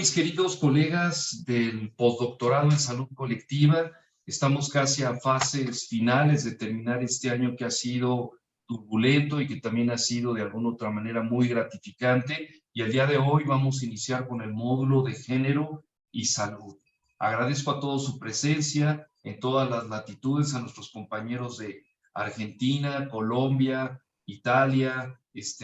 mis queridos colegas del postdoctorado en salud colectiva. Estamos casi a fases finales de terminar este año que ha sido turbulento y que también ha sido de alguna otra manera muy gratificante. Y el día de hoy vamos a iniciar con el módulo de género y salud. Agradezco a todos su presencia en todas las latitudes, a nuestros compañeros de Argentina, Colombia, Italia,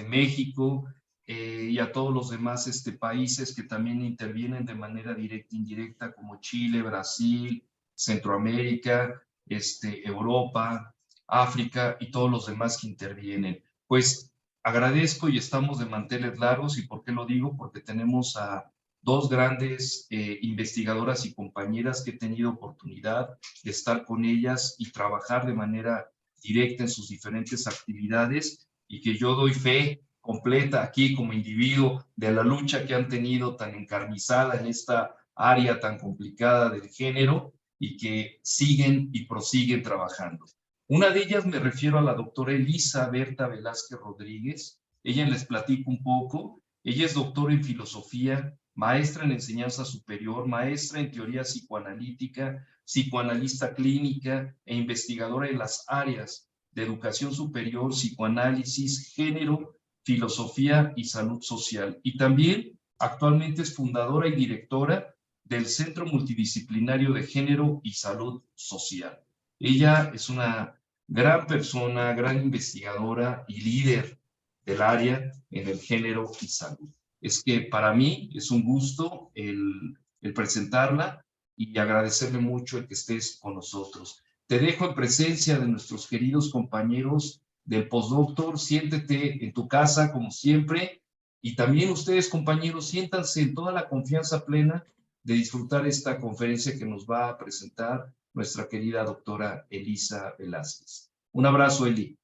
México, y a todos los demás países que también intervienen de manera directa e indirecta, como Chile, Brasil, Centroamérica, Europa, África y todos los demás que intervienen. Pues agradezco y estamos de manteles largos. ¿Y por qué lo digo? Porque tenemos a dos grandes investigadoras y compañeras que he tenido oportunidad de estar con ellas y trabajar de manera directa en sus diferentes actividades, y que yo doy fe completa aquí como individuo de la lucha que han tenido tan encarnizada en esta área tan complicada del género, y que siguen y prosiguen trabajando. Una de ellas me refiero a la doctora Elisa Berta Velázquez Rodríguez. Ella les platico un poco. Ella es doctora en filosofía, maestra en enseñanza superior, maestra en teoría psicoanalítica, psicoanalista clínica e investigadora en las áreas de educación superior, psicoanálisis, género, filosofía y salud social. Y también actualmente es fundadora y directora del Centro Multidisciplinario de Género y Salud Social. Ella es una gran persona, gran investigadora y líder del área en el género y salud. Es que para mí es un gusto el presentarla y agradecerle mucho el que estés con nosotros. Te dejo en presencia de nuestros queridos compañeros del postdoctor. Siéntete en tu casa como siempre, y también ustedes, compañeros, siéntanse en toda la confianza plena de disfrutar esta conferencia que nos va a presentar nuestra querida doctora Elisa Velázquez. Un abrazo, Eli.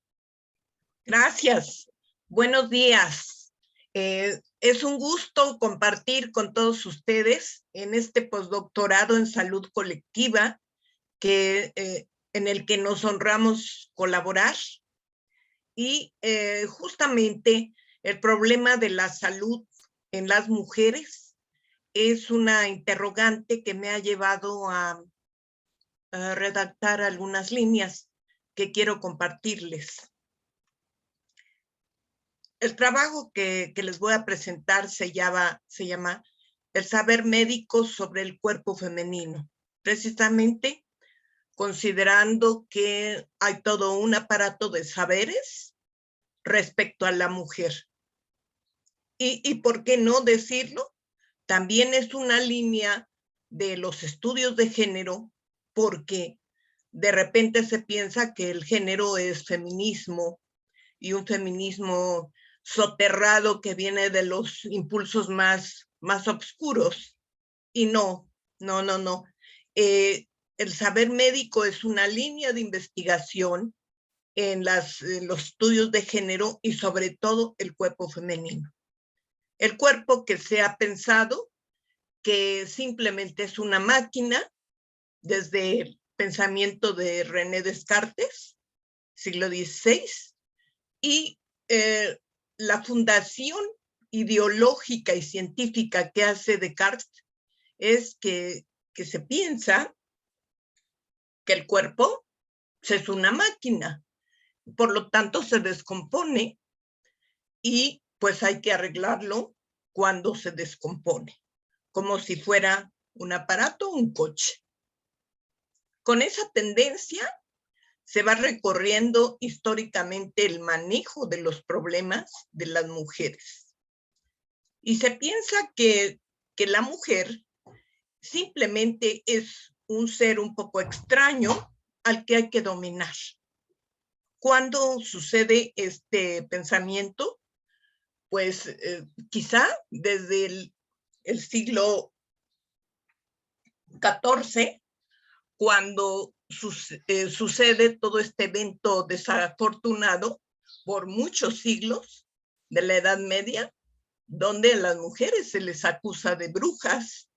Gracias. Buenos días. Es un gusto compartir con todos ustedes en este postdoctorado en salud colectiva en el que nos honramos colaborar. Y justamente el problema de la salud en las mujeres es una interrogante que me ha llevado a redactar algunas líneas que quiero compartirles. El trabajo que les voy a presentar se llama El saber médico sobre el cuerpo femenino, precisamente considerando que hay todo un aparato de saberes respecto a la mujer. Y por qué no decirlo, también es una línea de los estudios de género, porque de repente se piensa que el género es feminismo, y un feminismo soterrado que viene de los impulsos más oscuros. Y no. El saber médico es una línea de investigación en los estudios de género y sobre todo el cuerpo femenino. El cuerpo que se ha pensado que simplemente es una máquina desde el pensamiento de René Descartes, siglo XVI, y la fundación ideológica y científica que hace Descartes es que se piensa que el cuerpo es una máquina, por lo tanto se descompone y pues hay que arreglarlo cuando se descompone, como si fuera un aparato o un coche. Con esa tendencia se va recorriendo históricamente el manejo de los problemas de las mujeres. Y se piensa que la mujer simplemente es un ser un poco extraño al que hay que dominar. ¿Cuándo sucede este pensamiento? Pues quizá desde el siglo XIV, cuando sucede todo este evento desafortunado por muchos siglos de la Edad Media, donde a las mujeres se les acusa de brujas.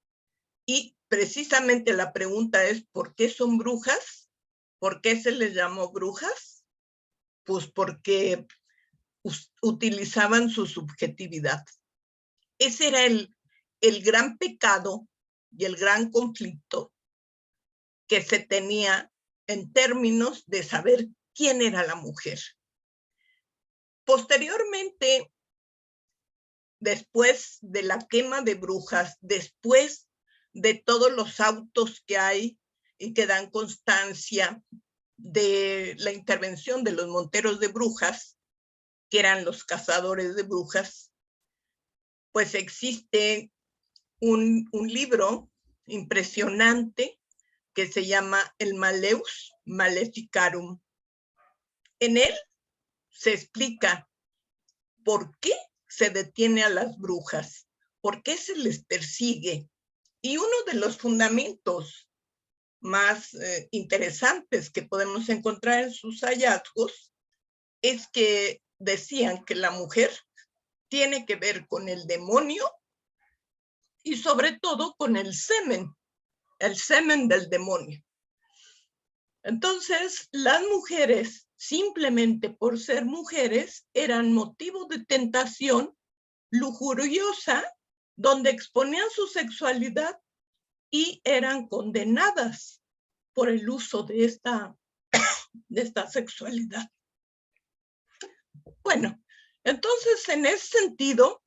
Y precisamente la pregunta es, ¿por qué son brujas? ¿Por qué se les llamó brujas? Pues porque utilizaban su subjetividad. Ese era el gran pecado y el gran conflicto que se tenía en términos de saber quién era la mujer. Posteriormente, después de la quema de brujas, después de todos los autos que hay y que dan constancia de la intervención de los monteros de brujas, que eran los cazadores de brujas, pues existe un libro impresionante que se llama el Malleus Maleficarum. En él se explica por qué se detiene a las brujas, por qué se les persigue. Y uno de los fundamentos más interesantes que podemos encontrar en sus hallazgos es que decían que la mujer tiene que ver con el demonio y sobre todo con el semen del demonio. Entonces, las mujeres, simplemente por ser mujeres, eran motivo de tentación lujuriosa, donde exponían su sexualidad y eran condenadas por el uso de esta sexualidad. Bueno, entonces, en ese sentido,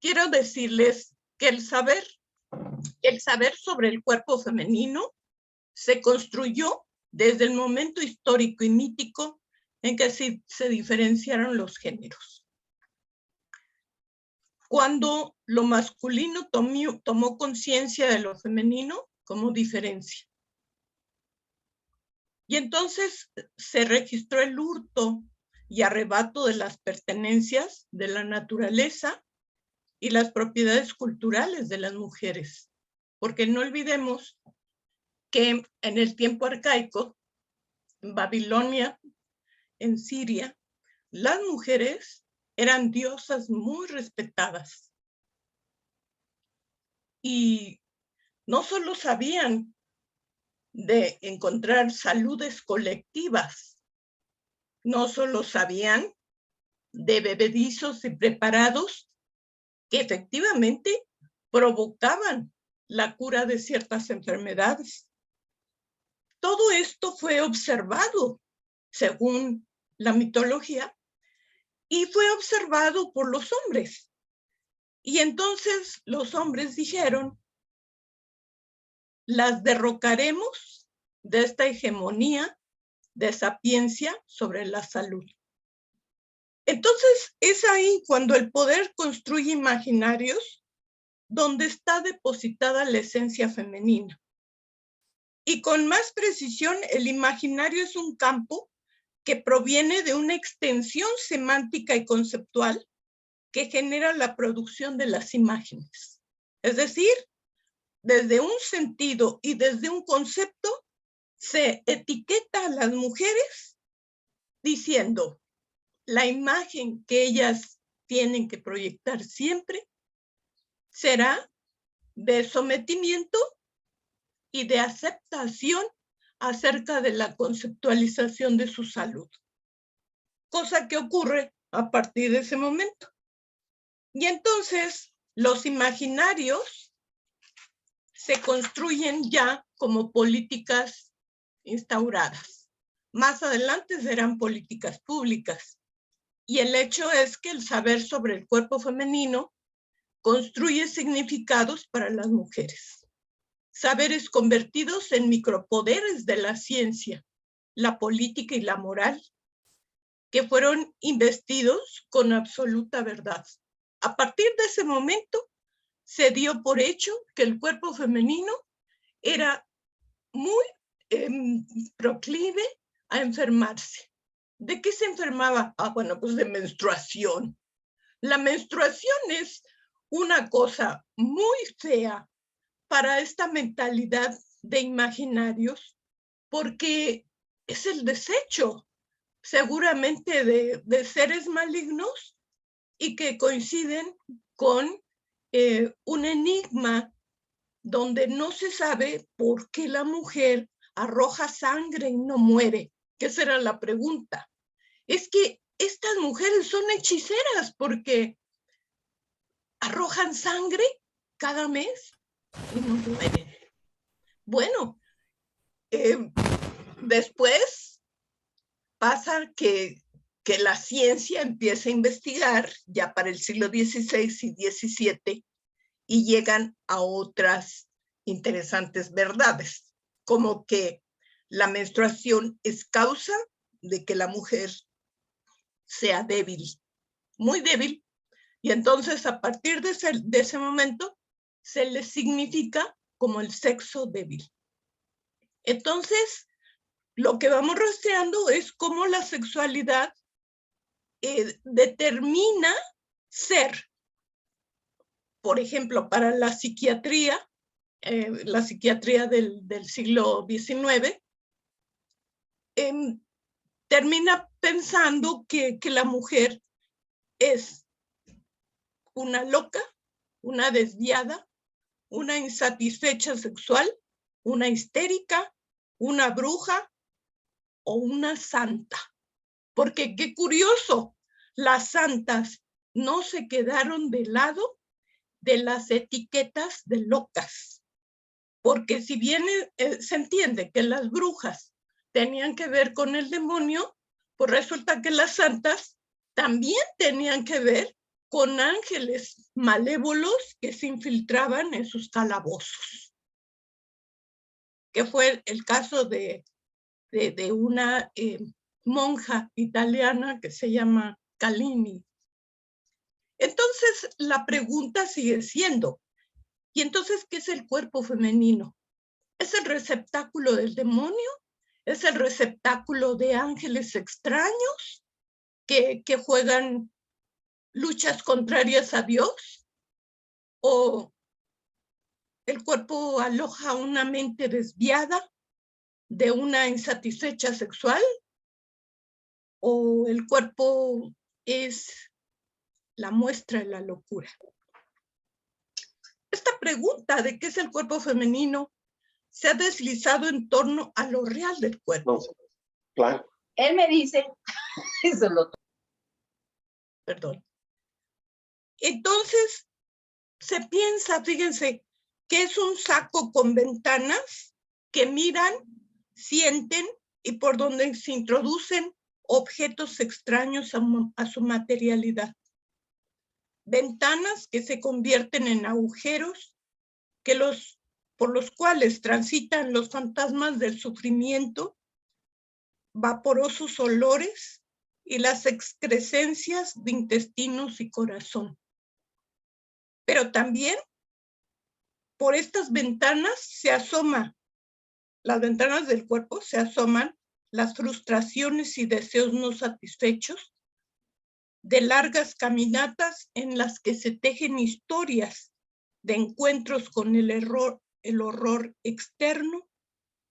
quiero decirles que el saber sobre el cuerpo femenino se construyó desde el momento histórico y mítico en que se diferenciaron los géneros. Cuando lo masculino tomó conciencia de lo femenino como diferencia. Y entonces se registró el hurto y arrebato de las pertenencias de la naturaleza y las propiedades culturales de las mujeres. Porque no olvidemos que en el tiempo arcaico, en Babilonia, en Siria, las mujeres eran diosas muy respetadas. Y no solo sabían de encontrar saludes colectivas, no solo sabían de bebedizos y preparados que efectivamente provocaban la cura de ciertas enfermedades. Todo esto fue observado, según la mitología, y fue observado por los hombres. Y entonces los hombres dijeron, las derrocaremos de esta hegemonía de sapiencia sobre la salud. Entonces es ahí cuando el poder construye imaginarios donde está depositada la esencia femenina. Y con más precisión, el imaginario es un campo que proviene de una extensión semántica y conceptual que genera la producción de las imágenes. Es decir, desde un sentido y desde un concepto se etiqueta a las mujeres diciendo la imagen que ellas tienen que proyectar siempre será de sometimiento y de aceptación acerca de la conceptualización de su salud, cosa que ocurre a partir de ese momento. Y entonces los imaginarios se construyen ya como políticas instauradas. Más adelante serán políticas públicas. Y el hecho es que el saber sobre el cuerpo femenino construye significados para las mujeres. Saberes convertidos en micropoderes de la ciencia, la política y la moral, que fueron investidos con absoluta verdad. A partir de ese momento, se dio por hecho que el cuerpo femenino era muy proclive a enfermarse. ¿De qué se enfermaba? Bueno, pues de menstruación. La menstruación es una cosa muy fea para esta mentalidad de imaginarios, porque es el desecho seguramente de seres malignos y que coinciden con un enigma donde no se sabe por qué la mujer arroja sangre y no muere, que esa era la pregunta. Es que estas mujeres son hechiceras porque arrojan sangre cada mes y no mueren. Bueno, después pasa que la ciencia empieza a investigar ya para el siglo XVI y XVII y llegan a otras interesantes verdades, como que la menstruación es causa de que la mujer sea débil, muy débil, y entonces a partir de ese momento se le significa como el sexo débil. Entonces, lo que vamos rastreando es cómo la sexualidad determina ser. Por ejemplo, para la psiquiatría del siglo XIX, termina pensando que la mujer es una loca, una desviada, una insatisfecha sexual, una histérica, una bruja o una santa. Porque qué curioso, las santas no se quedaron de lado de las etiquetas de locas. Porque si bien se entiende que las brujas tenían que ver con el demonio, pues resulta que las santas también tenían que ver con ángeles malévolos que se infiltraban en sus calabozos. Que fue el caso de una monja italiana que se llama Calini. Entonces, la pregunta sigue siendo, ¿y entonces qué es el cuerpo femenino? ¿Es el receptáculo del demonio? ¿Es el receptáculo de ángeles extraños que juegan luchas contrarias a Dios? ¿O el cuerpo aloja una mente desviada de una insatisfecha sexual? ¿O el cuerpo es la muestra de la locura? Esta pregunta de qué es el cuerpo femenino se ha deslizado en torno a lo real del cuerpo. No, claro. Él me dice, eso lo... Perdón. Entonces, se piensa, fíjense, que es un saco con ventanas que miran, sienten y por donde se introducen objetos extraños a su materialidad. Ventanas que se convierten en agujeros por los cuales transitan los fantasmas del sufrimiento, vaporosos olores y las excrescencias de intestinos y corazón. Pero también por estas ventanas se asoma, las ventanas del cuerpo se asoman las frustraciones y deseos no satisfechos de largas caminatas en las que se tejen historias de encuentros con el horror externo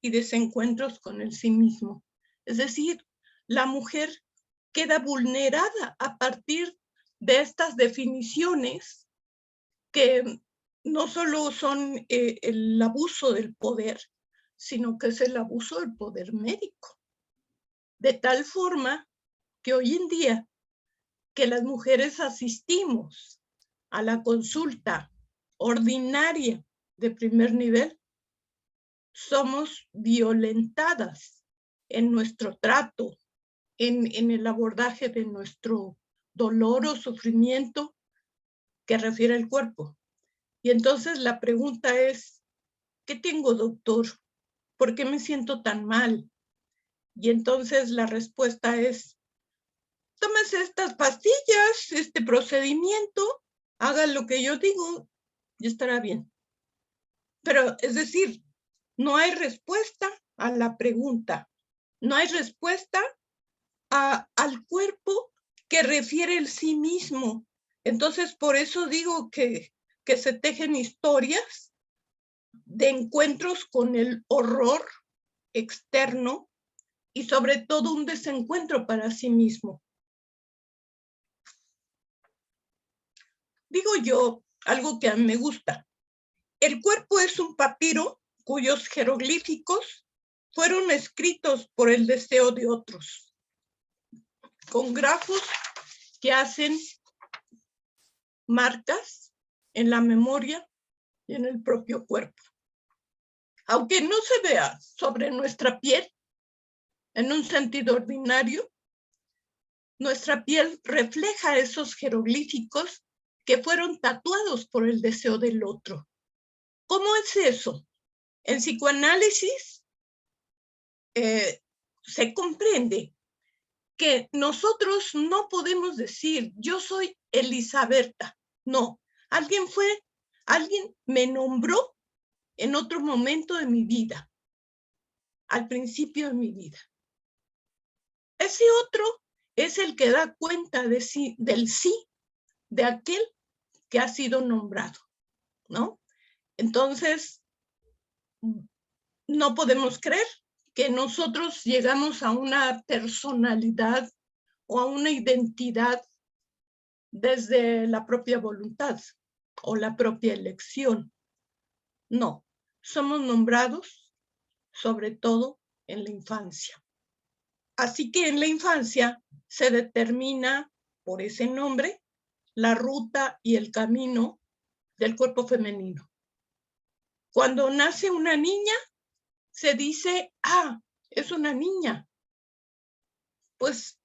y desencuentros con el sí mismo. Es decir, la mujer queda vulnerada a partir de estas definiciones que no solo son el abuso del poder, sino que es el abuso del poder médico. De tal forma que hoy en día que las mujeres asistimos a la consulta ordinaria de primer nivel, somos violentadas en nuestro trato, en el abordaje de nuestro dolor o sufrimiento que refiere al cuerpo. Y entonces la pregunta es, ¿qué tengo, doctor? ¿Por qué me siento tan mal? Y entonces la respuesta es, tómese estas pastillas, este procedimiento, haga lo que yo digo y estará bien. Pero es decir, no hay respuesta a la pregunta, no hay respuesta al cuerpo que refiere el sí mismo. Entonces, por eso digo que se tejen historias de encuentros con el horror externo y sobre todo un desencuentro para sí mismo. Digo yo algo que a mí me gusta. El cuerpo es un papiro cuyos jeroglíficos fueron escritos por el deseo de otros, con grafos que hacen marcas en la memoria y en el propio cuerpo. Aunque no se vea sobre nuestra piel, en un sentido ordinario, nuestra piel refleja esos jeroglíficos que fueron tatuados por el deseo del otro. ¿Cómo es eso? En psicoanálisis se comprende que nosotros no podemos decir, yo soy Elisaberta. No, alguien me nombró en otro momento de mi vida, al principio de mi vida. Ese otro es el que da cuenta de sí, del sí de aquel que ha sido nombrado, ¿no? Entonces, no podemos creer que nosotros llegamos a una personalidad o a una identidad desde la propia voluntad o la propia elección. No, somos nombrados sobre todo en la infancia. Así que en la infancia se determina por ese nombre la ruta y el camino del cuerpo femenino. Cuando nace una niña, se dice, ah, es una niña. Pues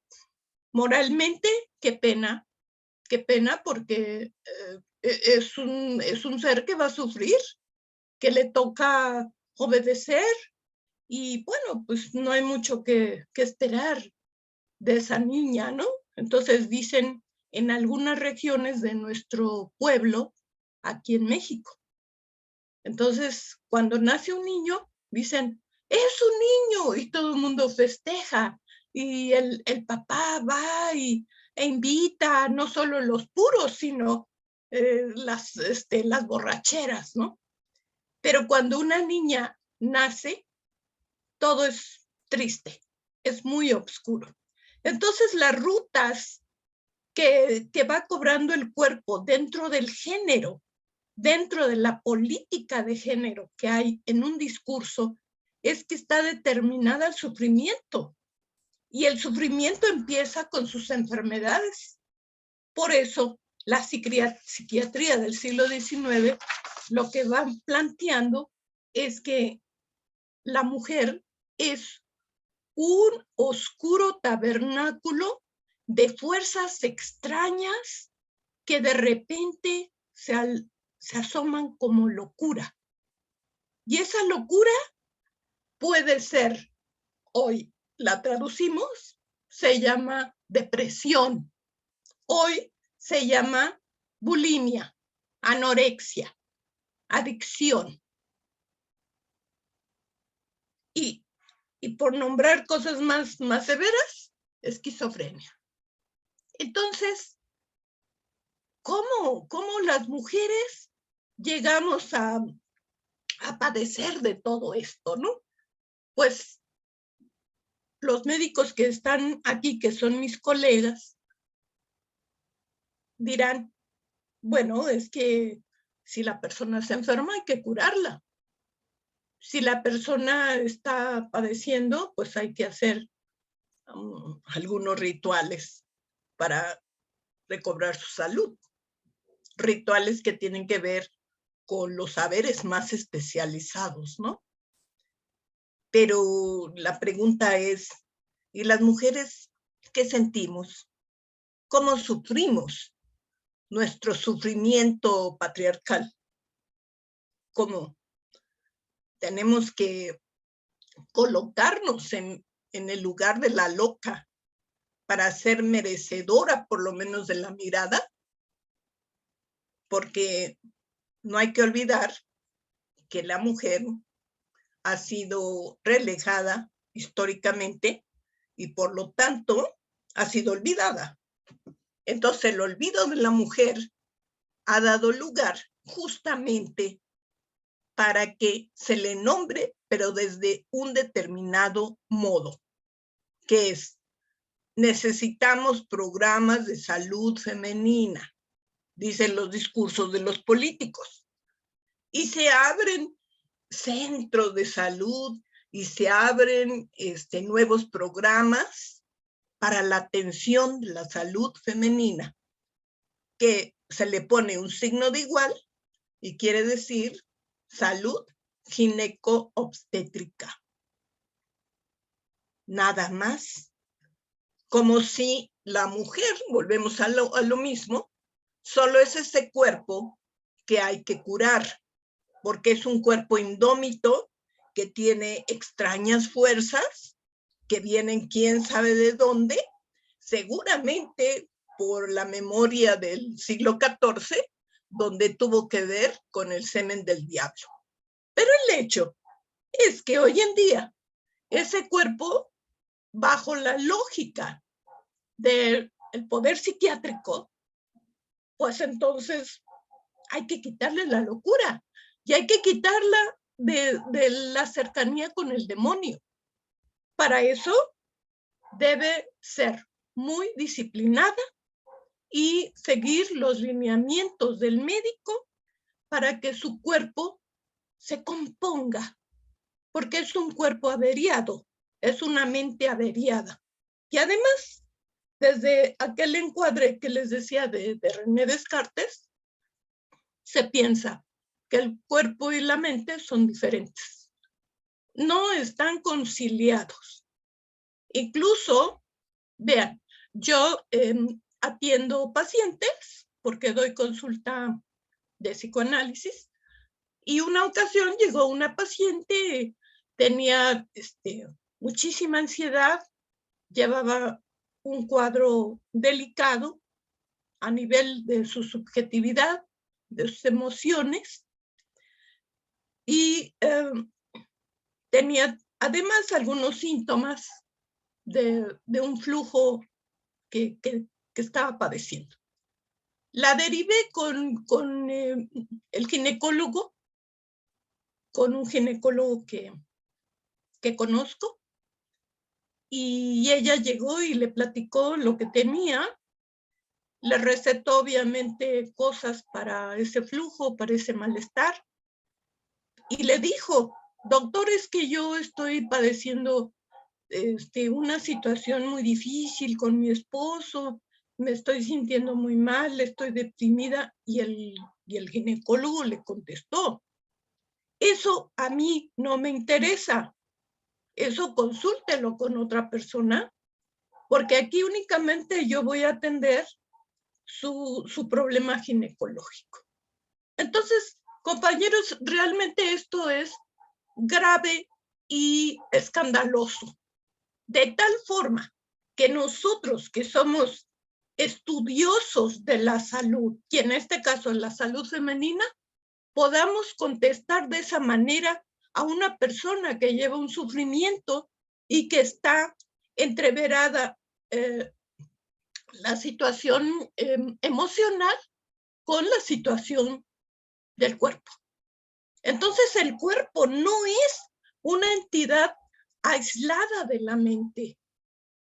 moralmente, qué pena porque es un ser que va a sufrir, que le toca obedecer y bueno, pues no hay mucho que esperar de esa niña, ¿no? Entonces dicen en algunas regiones de nuestro pueblo, aquí en México. Entonces, cuando nace un niño, dicen, es un niño, y todo el mundo festeja, y el papá va e invita no solo los puros, sino las borracheras, ¿no? Pero cuando una niña nace, todo es triste, es muy oscuro. Entonces, las rutas que va cobrando el cuerpo dentro del género, dentro de la política de género que hay en un discurso, es que está determinada el sufrimiento. Y el sufrimiento empieza con sus enfermedades. Por eso, la psiquiatría del siglo XIX lo que va planteando es que la mujer es un oscuro tabernáculo de fuerzas extrañas que de repente se asoman como locura. Y esa locura puede ser, hoy la traducimos, se llama depresión. Hoy se llama bulimia, anorexia, adicción. Y por nombrar cosas más severas, esquizofrenia. Entonces, ¿cómo las mujeres llegamos a padecer de todo esto, no? Pues los médicos que están aquí, que son mis colegas, dirán, bueno, es que si la persona se enferma hay que curarla. Si la persona está padeciendo, pues hay que hacer algunos rituales para recobrar su salud. Rituales que tienen que ver con los saberes más especializados, ¿no? Pero la pregunta es, ¿y las mujeres qué sentimos? ¿Cómo sufrimos nuestro sufrimiento patriarcal? ¿Cómo tenemos que colocarnos en el lugar de la loca para ser merecedora por lo menos de la mirada? Porque no hay que olvidar que la mujer ha sido relegada históricamente y por lo tanto ha sido olvidada. Entonces el olvido de la mujer ha dado lugar justamente para que se le nombre, pero desde un determinado modo, que es, necesitamos programas de salud femenina, dicen los discursos de los políticos, y se abren centros de salud y se abren nuevos programas para la atención de la salud femenina, que se le pone un signo de igual y quiere decir salud gineco-obstétrica. Nada más. Como si la mujer, volvemos a lo mismo, solo es ese cuerpo que hay que curar, porque es un cuerpo indómito que tiene extrañas fuerzas, que vienen quién sabe de dónde, seguramente por la memoria del siglo XIV, donde tuvo que ver con el semen del diablo. Pero el hecho es que hoy en día ese cuerpo, bajo la lógica del poder psiquiátrico, pues entonces hay que quitarle la locura y hay que quitarla de la cercanía con el demonio. Para eso debe ser muy disciplinada y seguir los lineamientos del médico para que su cuerpo se componga, porque es un cuerpo averiado, es una mente averiada. Y además, desde aquel encuadre que les decía de René Descartes, se piensa que el cuerpo y la mente son diferentes. No están conciliados. Incluso, vean, yo atiendo pacientes porque doy consulta de psicoanálisis y una ocasión llegó una paciente, tenía muchísima ansiedad, llevaba un cuadro delicado a nivel de su subjetividad, de sus emociones, y tenía además algunos síntomas de un flujo que estaba padeciendo. La derivé con el ginecólogo, con un ginecólogo que conozco, y ella llegó y le platicó lo que tenía, le recetó obviamente cosas para ese flujo, para ese malestar, y le dijo, doctor, es que yo estoy padeciendo una situación muy difícil con mi esposo, me estoy sintiendo muy mal, estoy deprimida, y el ginecólogo le contestó, eso a mí no me interesa, eso consúltelo con otra persona, porque aquí únicamente yo voy a atender su problema ginecológico. Entonces, compañeros, realmente esto es grave y escandaloso, de tal forma que nosotros que somos estudiosos de la salud, y en este caso la salud femenina, podamos contestar de esa manera a una persona que lleva un sufrimiento y que está entreverada la situación emocional con la situación del cuerpo. Entonces el cuerpo no es una entidad aislada de la mente.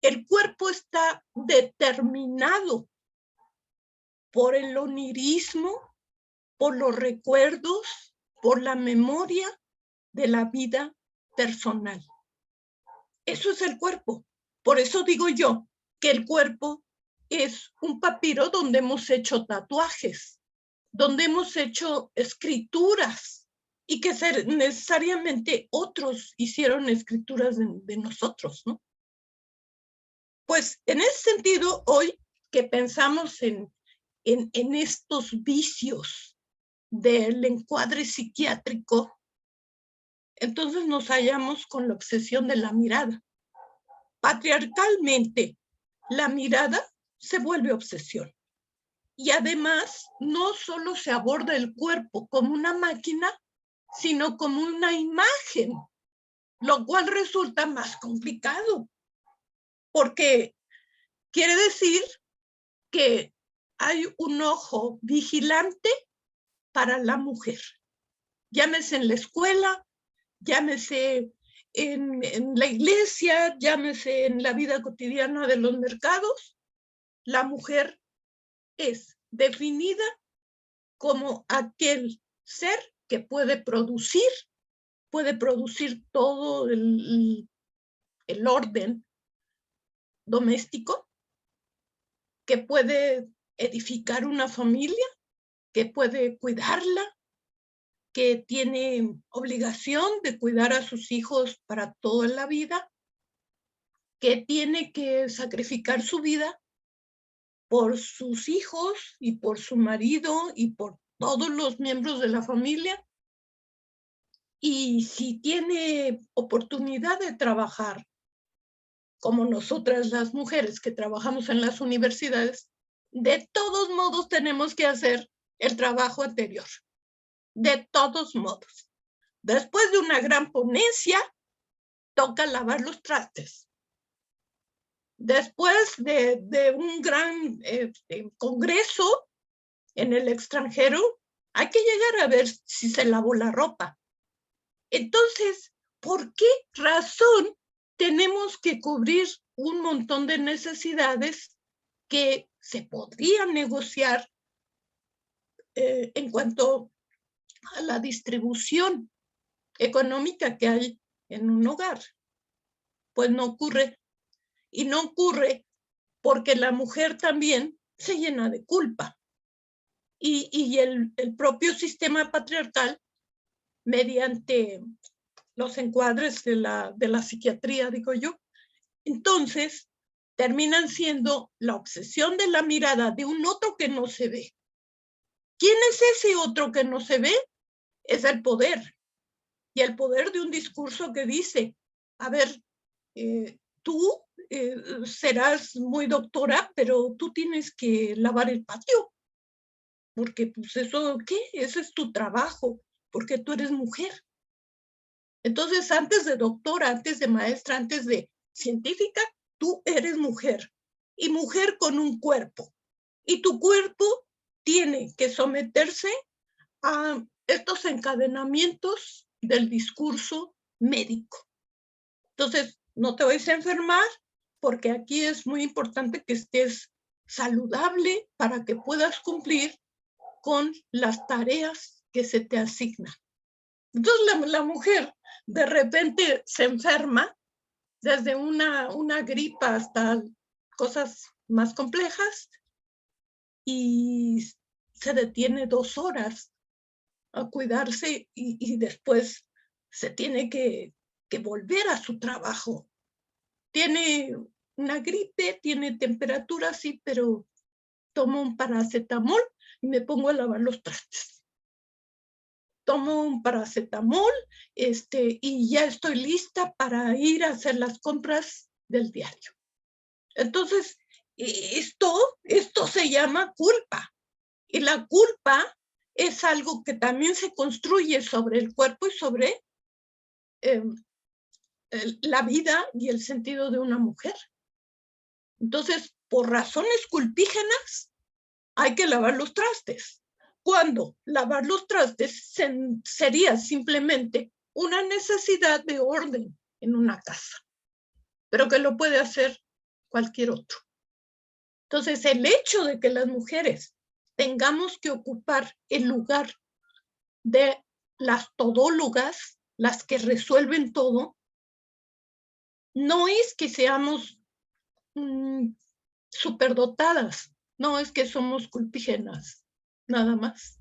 El cuerpo está determinado por el onirismo, por los recuerdos, por la memoria de la vida personal. Eso es el cuerpo. Por eso digo yo que el cuerpo es un papiro donde hemos hecho tatuajes, donde hemos hecho escrituras y que necesariamente otros hicieron escrituras de nosotros, ¿no? Pues en ese sentido, hoy que pensamos en estos vicios del encuadre psiquiátrico, entonces nos hallamos con la obsesión de la mirada. Patriarcalmente, la mirada se vuelve obsesión. Y además, no solo se aborda el cuerpo como una máquina, sino como una imagen, lo cual resulta más complicado, porque quiere decir que hay un ojo vigilante para la mujer. Llámese en la escuela, llámese en la iglesia, llámese en la vida cotidiana de los mercados, la mujer es definida como aquel ser que puede producir todo el orden doméstico, que puede edificar una familia, que puede cuidarla, que tiene obligación de cuidar a sus hijos para toda la vida, que tiene que sacrificar su vida por sus hijos y por su marido y por todos los miembros de la familia. Y si tiene oportunidad de trabajar, como nosotras las mujeres que trabajamos en las universidades, de todos modos tenemos que hacer el trabajo anterior. De todos modos. Después de una gran ponencia, toca lavar los trastes. Después de un gran congreso en el extranjero, hay que llegar a ver si se lavó la ropa. Entonces, ¿por qué razón tenemos que cubrir un montón de necesidades que se podrían negociar en cuanto a la distribución económica que hay en un hogar? Pues no ocurre. Y no ocurre porque la mujer también se llena de culpa. Y el propio sistema patriarcal, mediante los encuadres de la psiquiatría, digo yo, entonces terminan siendo la obsesión de la mirada de un otro que no se ve. ¿Quién es ese otro que no se ve? Es el poder. Y el poder de un discurso que dice, a ver, tú serás muy doctora, pero tú tienes que lavar el patio. Porque pues eso, ¿qué? Ese es tu trabajo, porque tú eres mujer. Entonces, antes de doctora, antes de maestra, antes de científica, tú eres mujer. Y mujer con un cuerpo. Y tu cuerpo tiene que someterse a estos encadenamientos del discurso médico. Entonces, no te vais a enfermar porque aquí es muy importante que estés saludable para que puedas cumplir con las tareas que se te asignan. Entonces, la mujer de repente se enferma desde una gripa hasta cosas más complejas y se detiene 2 horas a cuidarse y después se tiene que volver a su trabajo. Tiene una gripe, tiene temperatura, sí, pero tomo un paracetamol y me pongo a lavar los trastes. Tomo un paracetamol y ya estoy lista para ir a hacer las compras del diario. Entonces, esto se llama culpa. Y la culpa es algo que también se construye sobre el cuerpo y sobre la vida y el sentido de una mujer. Entonces, por razones culpígenas, hay que lavar los trastes. Cuando lavar los trastes sería simplemente una necesidad de orden en una casa, pero que lo puede hacer cualquier otro. Entonces, el hecho de que las mujeres tengamos que ocupar el lugar de las todólogas, las que resuelven todo, no es que seamos superdotadas, no es que somos culpígenas, nada más.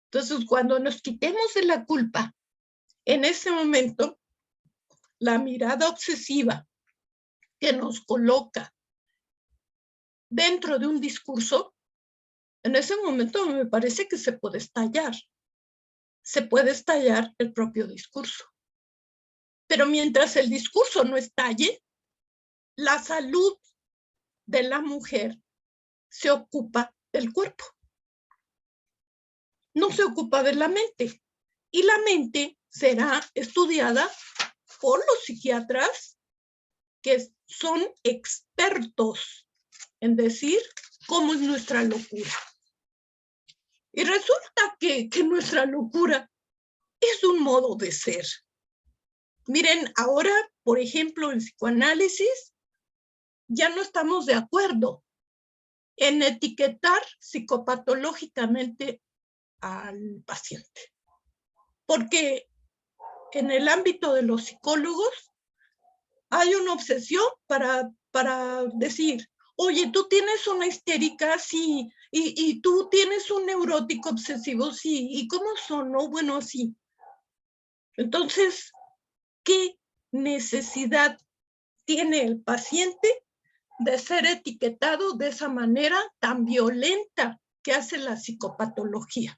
Entonces, cuando nos quitemos de la culpa, en ese momento, la mirada obsesiva que nos coloca dentro de un discurso, en ese momento me parece que se puede estallar. Se puede estallar el propio discurso. Pero mientras el discurso no estalle, la salud de la mujer se ocupa del cuerpo. No se ocupa de la mente. Y la mente será estudiada por los psiquiatras que son expertos en decir cómo es nuestra locura. Y resulta que nuestra locura es un modo de ser. Miren, ahora, por ejemplo, en psicoanálisis, ya no estamos de acuerdo en etiquetar psicopatológicamente al paciente. Porque en el ámbito de los psicólogos hay una obsesión para decir, Oye, tú tienes una histérica, sí, y tú tienes un neurótico obsesivo, sí, ¿y cómo son? No, bueno, sí. Entonces, ¿qué necesidad tiene el paciente de ser etiquetado de esa manera tan violenta que hace la psicopatología?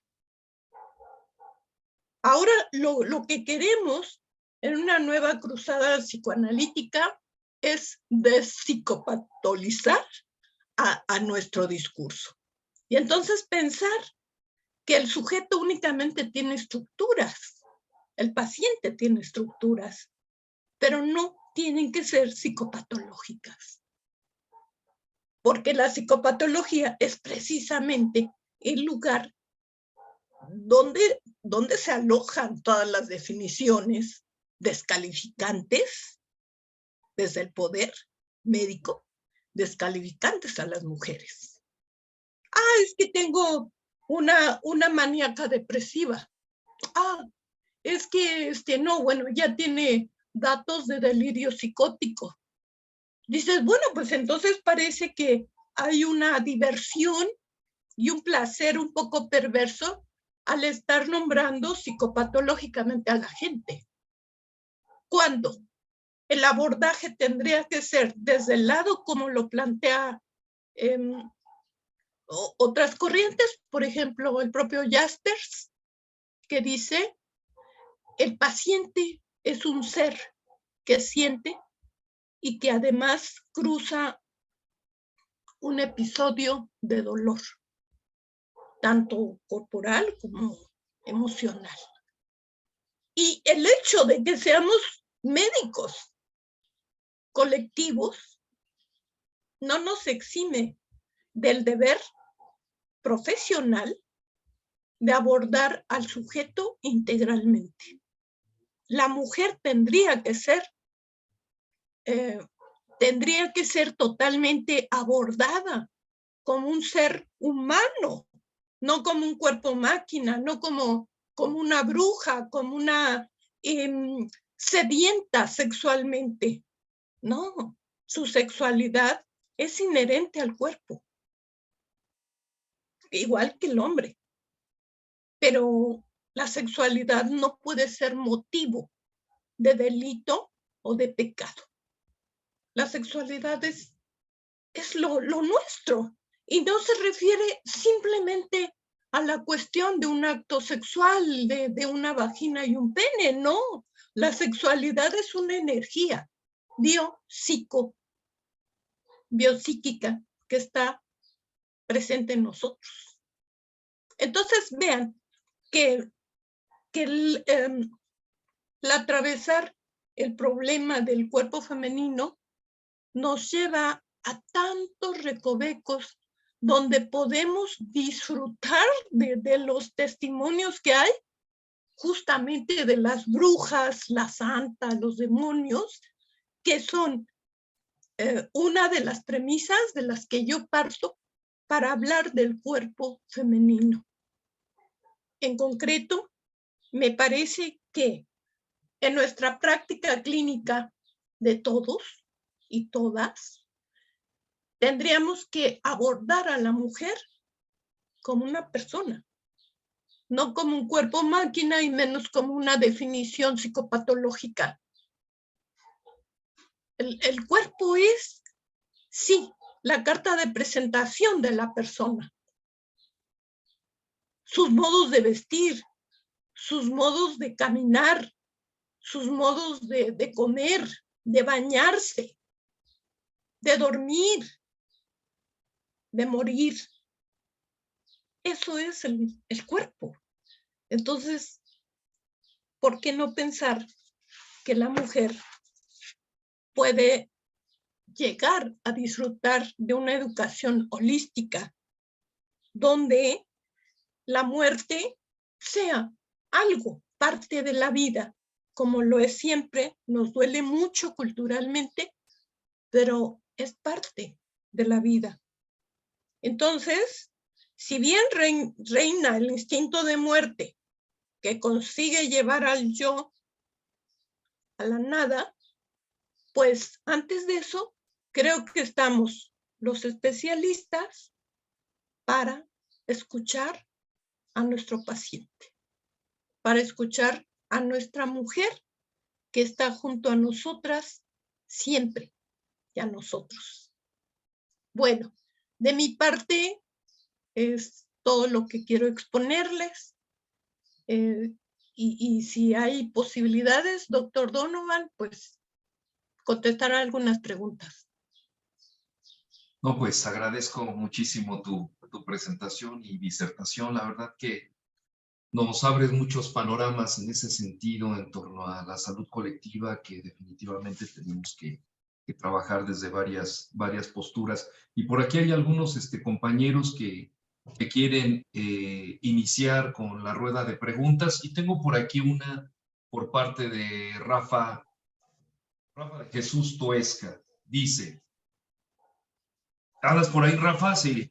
Ahora lo que queremos en una nueva cruzada psicoanalítica es despsicopatolizar a nuestro discurso. Y entonces pensar que el sujeto únicamente tiene estructuras, el paciente tiene estructuras, pero no tienen que ser psicopatológicas. Porque la psicopatología es precisamente el lugar donde se alojan todas las definiciones descalificantes desde el poder médico, descalificantes a las mujeres. Es que tengo una maníaca depresiva. Es que no, bueno, ya tiene datos de delirio psicótico. Dices, bueno, pues entonces parece que hay una diversión y un placer un poco perverso al estar nombrando psicopatológicamente a la gente. ¿Cuándo? El abordaje tendría que ser desde el lado como lo plantea otras corrientes, por ejemplo, el propio Jaspers, que dice, el paciente es un ser que siente y que además cruza un episodio de dolor, tanto corporal como emocional. Y el hecho de que seamos médicos colectivos no nos exime del deber profesional de abordar al sujeto integralmente. La mujer tendría que ser totalmente abordada como un ser humano, no como un cuerpo máquina, no como una bruja, como una sedienta sexualmente. No, su sexualidad es inherente al cuerpo, igual que el hombre. Pero la sexualidad no puede ser motivo de delito o de pecado. La sexualidad es lo nuestro y no se refiere simplemente a la cuestión de un acto sexual, de una vagina y un pene, no. La sexualidad es una energía biopsíquica que está presente en nosotros. Entonces vean que el atravesar el problema del cuerpo femenino nos lleva a tantos recovecos donde podemos disfrutar de los testimonios que hay, justamente de las brujas, la santa, los demonios, que son una de las premisas de las que yo parto para hablar del cuerpo femenino. En concreto, me parece que en nuestra práctica clínica de todos y todas, tendríamos que abordar a la mujer como una persona, no como un cuerpo máquina y menos como una definición psicopatológica. El cuerpo es, sí, la carta de presentación de la persona. Sus modos de vestir, sus modos de caminar, sus modos de comer, de bañarse, de dormir, de morir. Eso es el cuerpo. Entonces, ¿por qué no pensar que la mujer puede llegar a disfrutar de una educación holística donde la muerte sea algo, parte de la vida, como lo es siempre? Nos duele mucho culturalmente, pero es parte de la vida. Entonces, si bien reina el instinto de muerte que consigue llevar al yo a la nada, pues antes de eso creo que estamos los especialistas para escuchar a nuestro paciente, para escuchar a nuestra mujer que está junto a nosotras siempre y a nosotros. Bueno, de mi parte es todo lo que quiero exponerles. Y si hay posibilidades, doctor Donovan, pues contestar algunas preguntas. No, pues agradezco muchísimo tu presentación y disertación. La verdad que nos abres muchos panoramas en ese sentido en torno a la salud colectiva que definitivamente tenemos que trabajar desde varias posturas. Y por aquí hay algunos compañeros que quieren iniciar con la rueda de preguntas y tengo por aquí una por parte de Rafa de Jesús Toesca. Dice, ¿hablas por ahí, Rafa? Sí.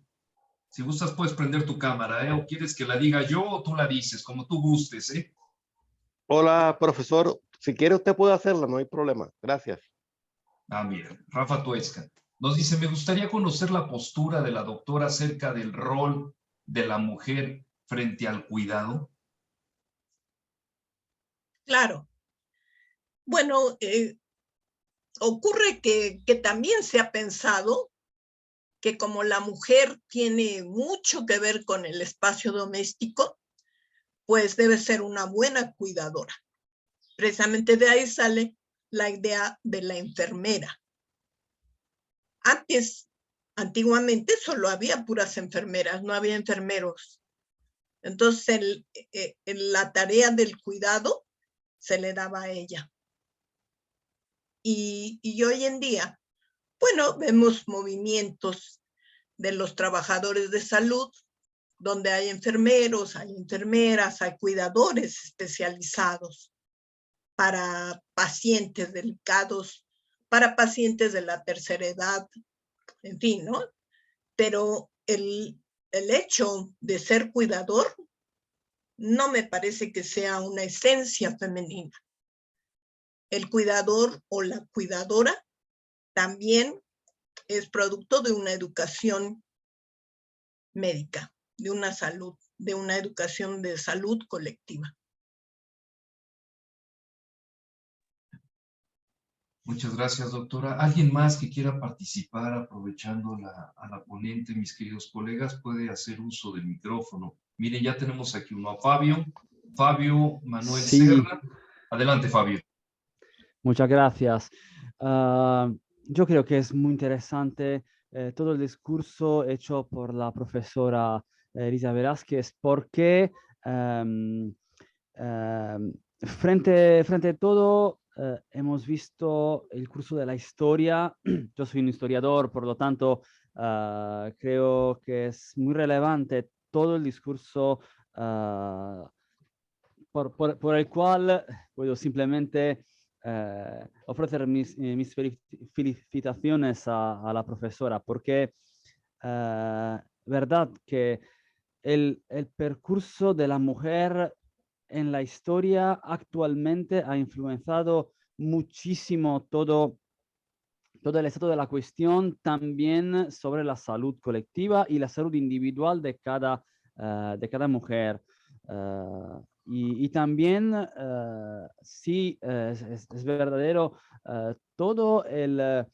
Si gustas, puedes prender tu cámara, ¿eh? ¿O quieres que la diga yo o tú la dices, como tú gustes, ¿eh? Hola, profesor. Si quiere, usted puede hacerla, no hay problema. Gracias. Ah, mira, Rafa Toesca. Nos dice, me gustaría conocer la postura de la doctora acerca del rol de la mujer frente al cuidado. Claro. Bueno, ocurre que también se ha pensado que como la mujer tiene mucho que ver con el espacio doméstico, pues debe ser una buena cuidadora. Precisamente de ahí sale la idea de la enfermera. Antiguamente solo había puras enfermeras, no había enfermeros. Entonces la tarea del cuidado se le daba a ella. Y hoy en día, bueno, vemos movimientos de los trabajadores de salud, donde hay enfermeros, hay enfermeras, hay cuidadores especializados para pacientes delicados, para pacientes de la tercera edad, en fin, ¿no? Pero el hecho de ser cuidador no me parece que sea una esencia femenina. El cuidador o la cuidadora también es producto de una educación médica, de una salud, de una educación de salud colectiva. Muchas gracias, doctora. ¿Alguien más que quiera participar aprovechando a la ponente, mis queridos colegas, puede hacer uso del micrófono? Miren, ya tenemos aquí uno a Fabio Manuel Sí. Serra. Adelante, Fabio. Muchas gracias. Yo creo que es muy interesante todo el discurso hecho por la profesora Elisa Velázquez, porque frente a todo hemos visto el curso de la historia. Yo soy un historiador, por lo tanto creo que es muy relevante todo el discurso por el cual puedo simplemente ofrecer mis felicitaciones a la profesora, porque verdad que el percurso de la mujer en la historia actualmente ha influenciado muchísimo todo el estado de la cuestión, también sobre la salud colectiva y la salud individual de cada mujer. Y también, sí, es verdadero, todo el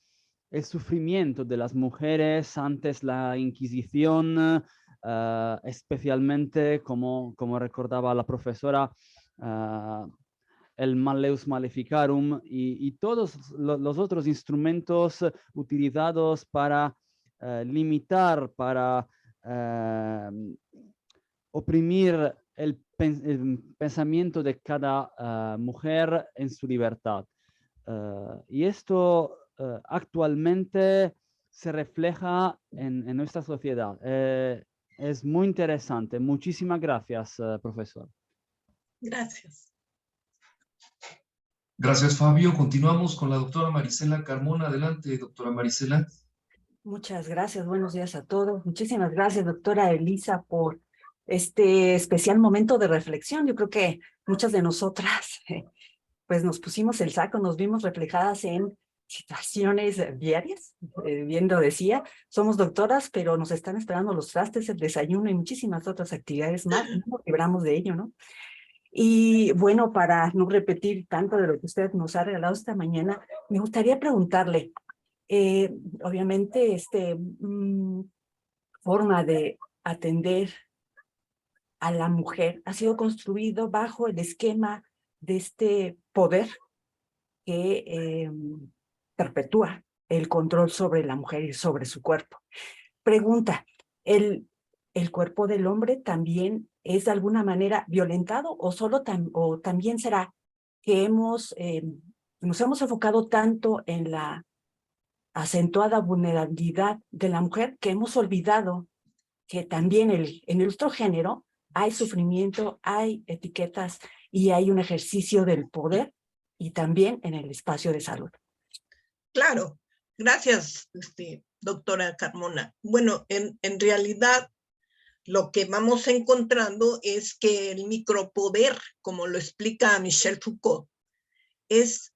sufrimiento de las mujeres antes la Inquisición, especialmente, como recordaba la profesora, el Malleus Maleficarum y todos los otros instrumentos utilizados para limitar, para oprimir el pensamiento de cada mujer en su libertad. Y esto actualmente se refleja en nuestra sociedad. Es muy interesante. Muchísimas gracias, profesor. Gracias. Gracias, Fabio. Continuamos con la doctora Marisela Carmona. Adelante, doctora Marisela. Muchas gracias, buenos días a todos. Muchísimas gracias, doctora Elisa, por este especial momento de reflexión. Yo creo que muchas de nosotras pues nos pusimos el saco, nos vimos reflejadas en situaciones diarias. Bien lo decía, somos doctoras, pero nos están esperando los trastes, el desayuno y muchísimas otras actividades más. No nos libramos de ello, ¿no? Y bueno, para no repetir tanto de lo que usted nos ha regalado esta mañana, me gustaría preguntarle, obviamente, forma de atender a la mujer ha sido construido bajo el esquema de este poder que perpetúa el control sobre la mujer y sobre su cuerpo. Pregunta, ¿el cuerpo del hombre también es de alguna manera violentado o o también será que nos hemos enfocado tanto en la acentuada vulnerabilidad de la mujer que hemos olvidado que también en el otro género hay sufrimiento, hay etiquetas y hay un ejercicio del poder y también en el espacio de salud? Claro, gracias, doctora Carmona. Bueno, en realidad lo que vamos encontrando es que el micropoder, como lo explica Michel Foucault, es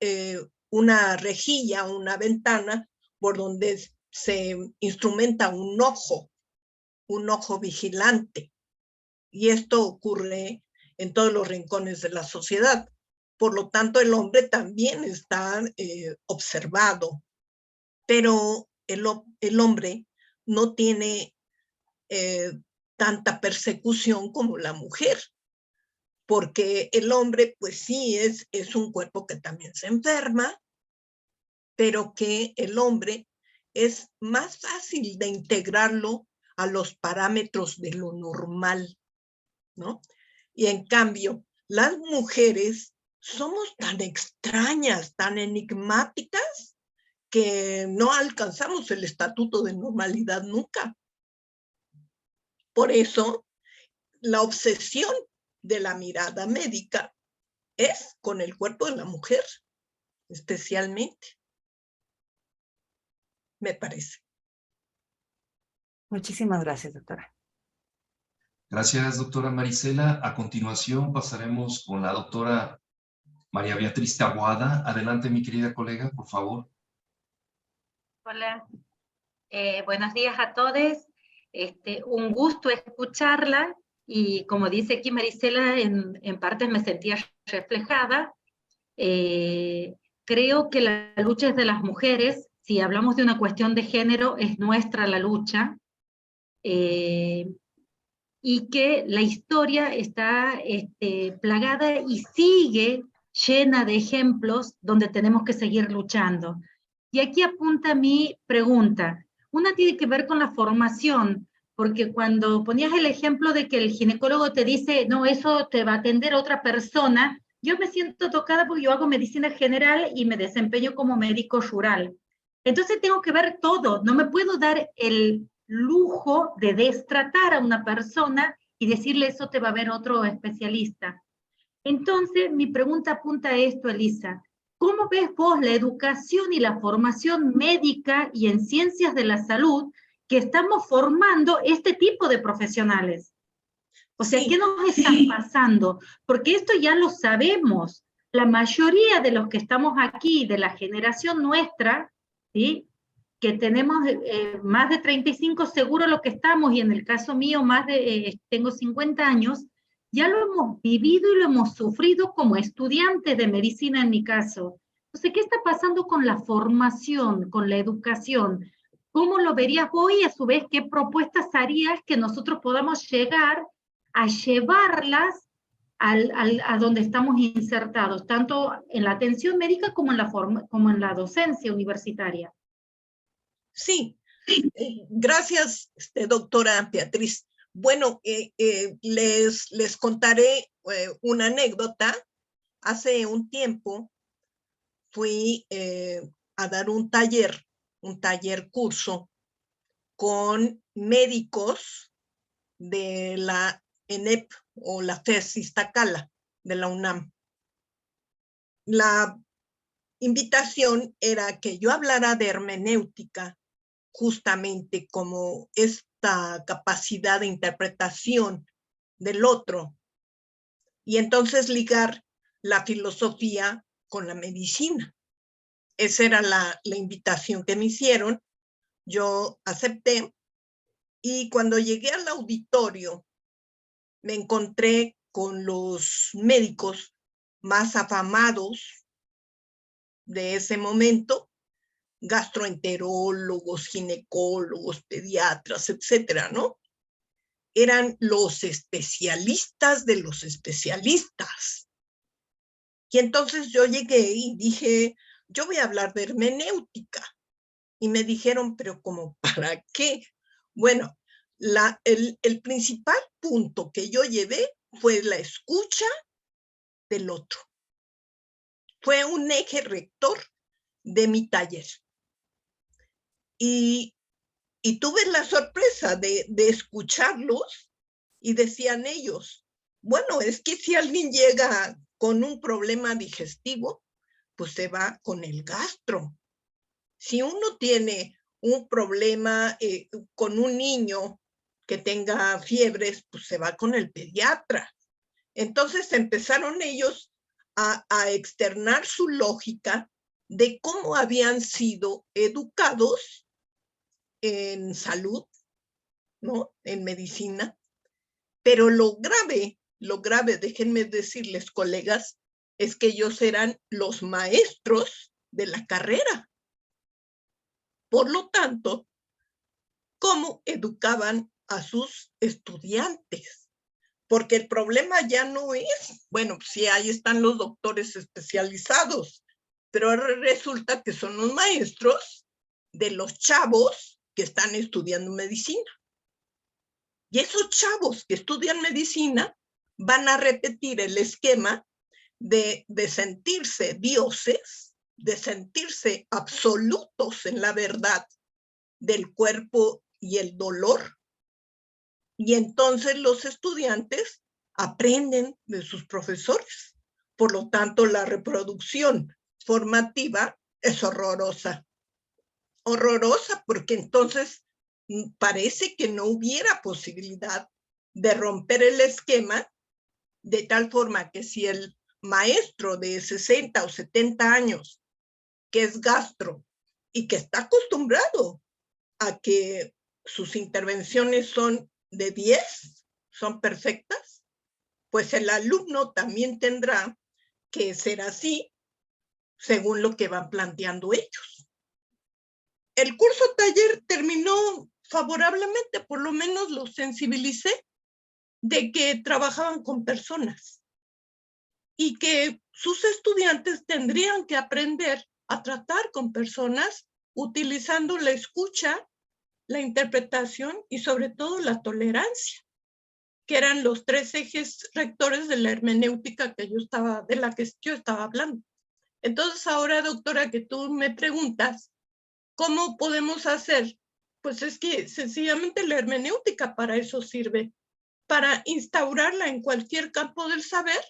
una rejilla, una ventana por donde se instrumenta un ojo vigilante. Y esto ocurre en todos los rincones de la sociedad. Por lo tanto, el hombre también está observado, pero el hombre no tiene tanta persecución como la mujer, porque el hombre, pues sí, es un cuerpo que también se enferma, pero que el hombre es más fácil de integrarlo a los parámetros de lo normal, ¿no? Y en cambio, las mujeres somos tan extrañas, tan enigmáticas, que no alcanzamos el estatuto de normalidad nunca. Por eso, la obsesión de la mirada médica es con el cuerpo de la mujer, especialmente, me parece. Muchísimas gracias, doctora. Gracias, doctora Marisela. A continuación pasaremos con la doctora María Beatriz Taboada. Adelante, mi querida colega, por favor. Hola, buenos días a todos. Un gusto escucharla y como dice aquí Marisela, en partes me sentía reflejada. Creo que la lucha es de las mujeres. Si hablamos de una cuestión de género, es nuestra la lucha. Y que la historia está plagada y sigue llena de ejemplos donde tenemos que seguir luchando. Y aquí apunta mi pregunta. Una tiene que ver con la formación, porque cuando ponías el ejemplo de que el ginecólogo te dice, no, eso te va a atender otra persona, yo me siento tocada porque yo hago medicina general y me desempeño como médico rural. Entonces tengo que ver todo, no me puedo dar el lujo de destratar a una persona y decirle eso te va a ver otro especialista. Entonces, mi pregunta apunta a esto, Elisa. ¿Cómo ves vos la educación y la formación médica y en ciencias de la salud que estamos formando este tipo de profesionales? O sea, ¿qué nos está pasando? Porque esto ya lo sabemos. La mayoría de los que estamos aquí, de la generación nuestra, ¿sí?, que tenemos más de 35 seguro lo que estamos, y en el caso mío tengo 50 años, ya lo hemos vivido y lo hemos sufrido como estudiantes de medicina en mi caso. Entonces, ¿qué está pasando con la formación, con la educación? ¿Cómo lo verías vos y a su vez qué propuestas harías que nosotros podamos llegar a llevarlas a donde estamos insertados, tanto en la atención médica como en la docencia universitaria? Sí, gracias, doctora Beatriz. Bueno, les contaré una anécdota. Hace un tiempo fui a dar un taller curso con médicos de la ENEP o la FES Iztacala de la UNAM. La invitación era que yo hablara de hermenéutica, justamente como esta capacidad de interpretación del otro, y entonces ligar la filosofía con la medicina. esa era la invitación que me hicieron. Yo acepté y cuando llegué al auditorio me encontré con los médicos más afamados de ese momento, gastroenterólogos, ginecólogos, pediatras, etcétera, ¿no? Eran los especialistas de los especialistas. Y entonces yo llegué y dije, yo voy a hablar de hermenéutica. Y me dijeron, pero ¿cómo para qué? Bueno, el principal punto que yo llevé fue la escucha del otro. Fue un eje rector de mi taller. Y tuve la sorpresa de escucharlos y decían ellos, bueno, es que si alguien llega con un problema digestivo, pues se va con el gastro. Si uno tiene un problema con un niño que tenga fiebres, pues se va con el pediatra. Entonces empezaron ellos a externar su lógica de cómo habían sido educados en salud, ¿no? En medicina. Pero lo grave, déjenme decirles, colegas, es que ellos eran los maestros de la carrera. Por lo tanto, ¿cómo educaban a sus estudiantes? Porque el problema ya no es, bueno, sí, ahí están los doctores especializados, pero resulta que son los maestros de los chavos que están estudiando medicina. Y esos chavos que estudian medicina van a repetir el esquema de sentirse dioses, de sentirse absolutos en la verdad del cuerpo y el dolor. Y entonces los estudiantes aprenden de sus profesores. Por lo tanto, la reproducción formativa es horrorosa. Horrorosa porque entonces parece que no hubiera posibilidad de romper el esquema de tal forma que si el maestro de 60 o 70 años, que es gastro y que está acostumbrado a que sus intervenciones son de 10, son perfectas, pues el alumno también tendrá que ser así según lo que van planteando ellos. El curso taller terminó favorablemente, por lo menos los sensibilicé de que trabajaban con personas y que sus estudiantes tendrían que aprender a tratar con personas utilizando la escucha, la interpretación y sobre todo la tolerancia, que eran los 3 ejes rectores de la hermenéutica de la que yo estaba hablando. Entonces ahora, doctora, que tú me preguntas, ¿cómo podemos hacer? Pues es que sencillamente la hermenéutica para eso sirve, para instaurarla en cualquier campo del saber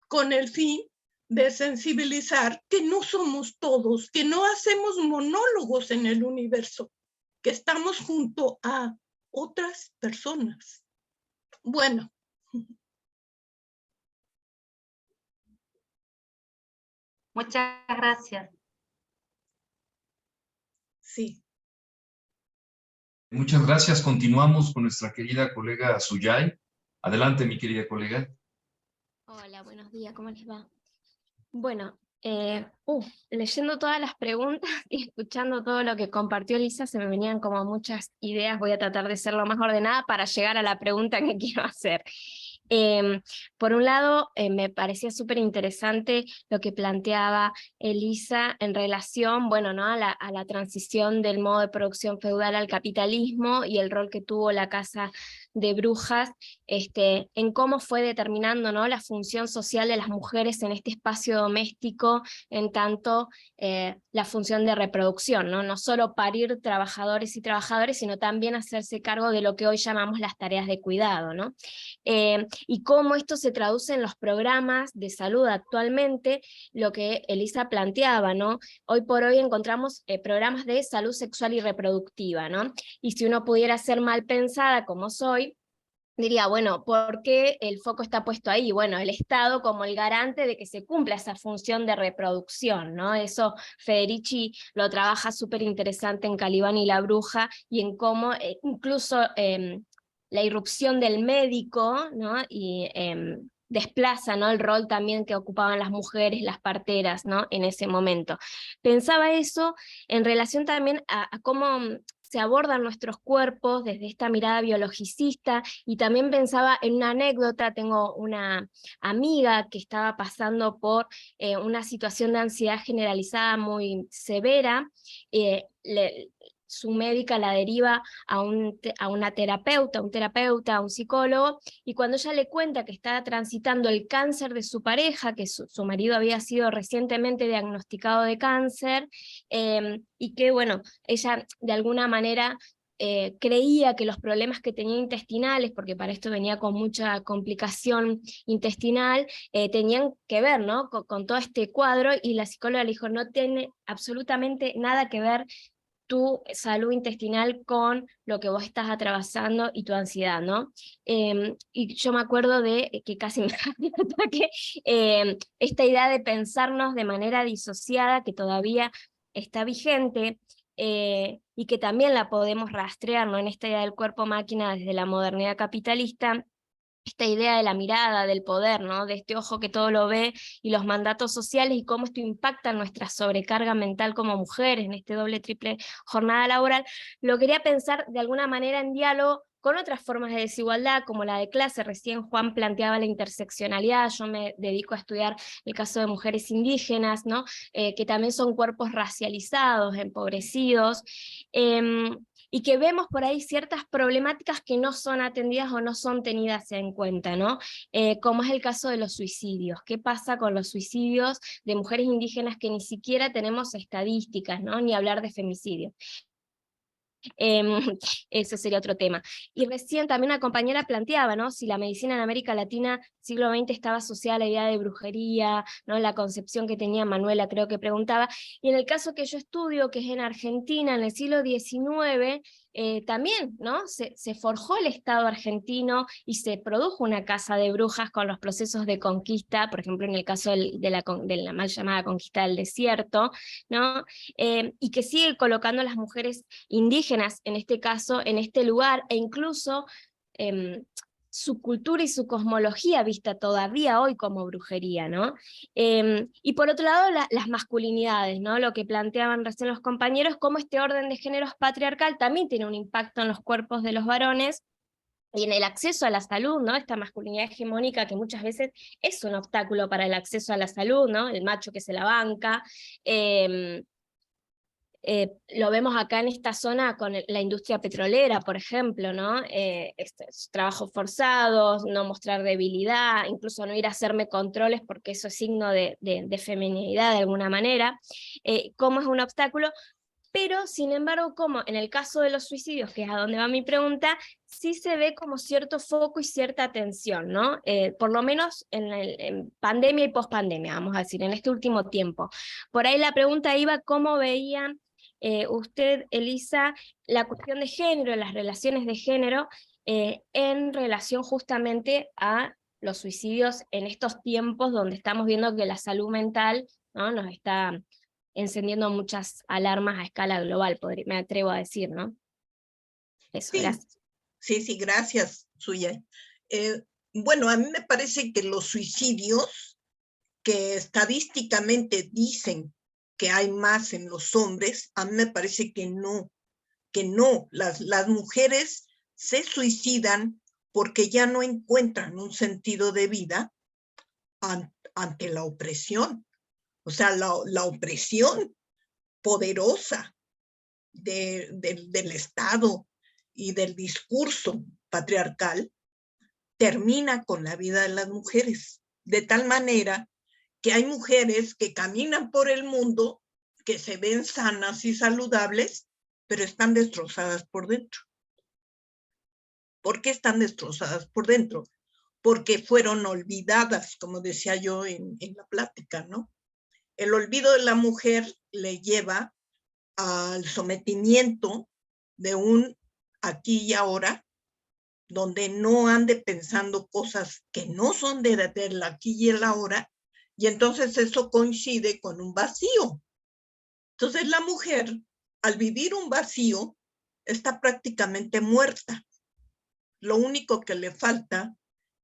con el fin de sensibilizar que no somos todos, que no hacemos monólogos en el universo, que estamos junto a otras personas. Bueno. Muchas gracias. Sí. Muchas gracias. Continuamos con nuestra querida colega Suyay. Adelante, mi querida colega. Hola, buenos días, ¿cómo les va? Bueno, leyendo todas las preguntas y escuchando todo lo que compartió Elisa, se me venían como muchas ideas. Voy a tratar de ser lo más ordenada para llegar a la pregunta que quiero hacer. Por un lado, me parecía súper interesante lo que planteaba Elisa en relación, bueno, ¿no? a la transición del modo de producción feudal al capitalismo y el rol que tuvo la casa de brujas, en cómo fue determinando, ¿no? la función social de las mujeres en este espacio doméstico, en tanto la función de reproducción, ¿no? No solo parir trabajadores y trabajadoras, sino también hacerse cargo de lo que hoy llamamos las tareas de cuidado, ¿no? Y cómo esto se traduce en los programas de salud actualmente, lo que Elisa planteaba, ¿no? Hoy por hoy encontramos programas de salud sexual y reproductiva, ¿no? Y si uno pudiera ser mal pensada como soy, diría, bueno, ¿por qué el foco está puesto ahí? Bueno, el Estado como el garante de que se cumpla esa función de reproducción, ¿no? Eso Federici lo trabaja súper interesante en Calibán y la bruja, y en cómo incluso la irrupción del médico, ¿no? Y desplaza, ¿no?, el rol también que ocupaban las mujeres, las parteras, ¿no?, en ese momento. Pensaba eso en relación también a cómo se abordan nuestros cuerpos desde esta mirada biologicista, y también pensaba en una anécdota. Tengo una amiga que estaba pasando por una situación de ansiedad generalizada muy severa. Su médica la deriva a una terapeuta, a un psicólogo, y cuando ella le cuenta que está transitando el cáncer de su pareja, que su marido había sido recientemente diagnosticado de cáncer, y que, bueno, ella de alguna manera creía que los problemas que tenía intestinales, porque para esto venía con mucha complicación intestinal, tenían que ver, ¿no?, con todo este cuadro, y la psicóloga le dijo, no tiene absolutamente nada que ver tu salud intestinal con lo que vos estás atravesando y tu ansiedad, ¿no? Y yo me acuerdo de que casi me da un ataque, esta idea de pensarnos de manera disociada, que todavía está vigente, y que también la podemos rastrear, ¿no?, en esta idea del cuerpo-máquina desde la modernidad capitalista, esta idea de la mirada, del poder, ¿no?, de este ojo que todo lo ve, y los mandatos sociales, y cómo esto impacta en nuestra sobrecarga mental como mujeres, en este doble, triple jornada laboral. Lo quería pensar de alguna manera en diálogo con otras formas de desigualdad, como la de clase. Recién Juan planteaba la interseccionalidad, yo me dedico a estudiar el caso de mujeres indígenas, ¿no?, que también son cuerpos racializados, empobrecidos, y que vemos por ahí ciertas problemáticas que no son atendidas o no son tenidas en cuenta, ¿no? Como es el caso de los suicidios. ¿Qué pasa con los suicidios de mujeres indígenas que ni siquiera tenemos estadísticas, ¿no?, ni hablar de femicidios? Eso sería otro tema. Y recién también una compañera planteaba, ¿no?, si la medicina en América Latina siglo XX estaba asociada a la idea de brujería, ¿no?, la concepción que tenía Manuela, creo que preguntaba. Y en el caso que yo estudio, que es en Argentina, en el siglo XIX, también, ¿no?, se forjó el Estado argentino y se produjo una casa de brujas con los procesos de conquista, por ejemplo en el caso de la mal llamada conquista del desierto, ¿no?, y que sigue colocando a las mujeres indígenas, en este caso, en este lugar, e incluso su cultura y su cosmología vista todavía hoy como brujería, ¿no? Y por otro lado, las masculinidades, ¿no?, lo que planteaban recién los compañeros, cómo este orden de géneros patriarcal también tiene un impacto en los cuerpos de los varones, y en el acceso a la salud, ¿no?, esta masculinidad hegemónica que muchas veces es un obstáculo para el acceso a la salud, ¿no?, el macho que se la banca. Lo vemos acá en esta zona con la industria petrolera, por ejemplo, ¿no? Trabajos forzados, no mostrar debilidad, incluso no ir a hacerme controles porque eso es signo de feminidad de alguna manera, cómo es un obstáculo. Pero, sin embargo, como en el caso de los suicidios, que es a donde va mi pregunta, sí se ve como cierto foco y cierta atención, ¿no? Por lo menos en pandemia y pospandemia, vamos a decir, en este último tiempo. Por ahí la pregunta iba, ¿cómo veían usted, Elisa, la cuestión de género, las relaciones de género, en relación justamente a los suicidios en estos tiempos donde estamos viendo que la salud mental, ¿no?, nos está encendiendo muchas alarmas a escala global, me atrevo a decir, ¿no? Eso, Sí, gracias. sí, gracias, Suya. Bueno, a mí me parece que los suicidios, que estadísticamente dicen que hay más en los hombres, a mí me parece que no. Las mujeres se suicidan porque ya no encuentran un sentido de vida ante la opresión. O sea, la opresión poderosa del Estado y del discurso patriarcal termina con la vida de las mujeres, de tal manera que hay mujeres que caminan por el mundo, que se ven sanas y saludables, pero están destrozadas por dentro. ¿Por qué están destrozadas por dentro? Porque fueron olvidadas, como decía yo en la plática, ¿no? El olvido de la mujer le lleva al sometimiento de un aquí y ahora, donde no ande pensando cosas que no son del aquí y el ahora, y entonces eso coincide con un vacío. Entonces la mujer, al vivir un vacío, está prácticamente muerta. Lo único que le falta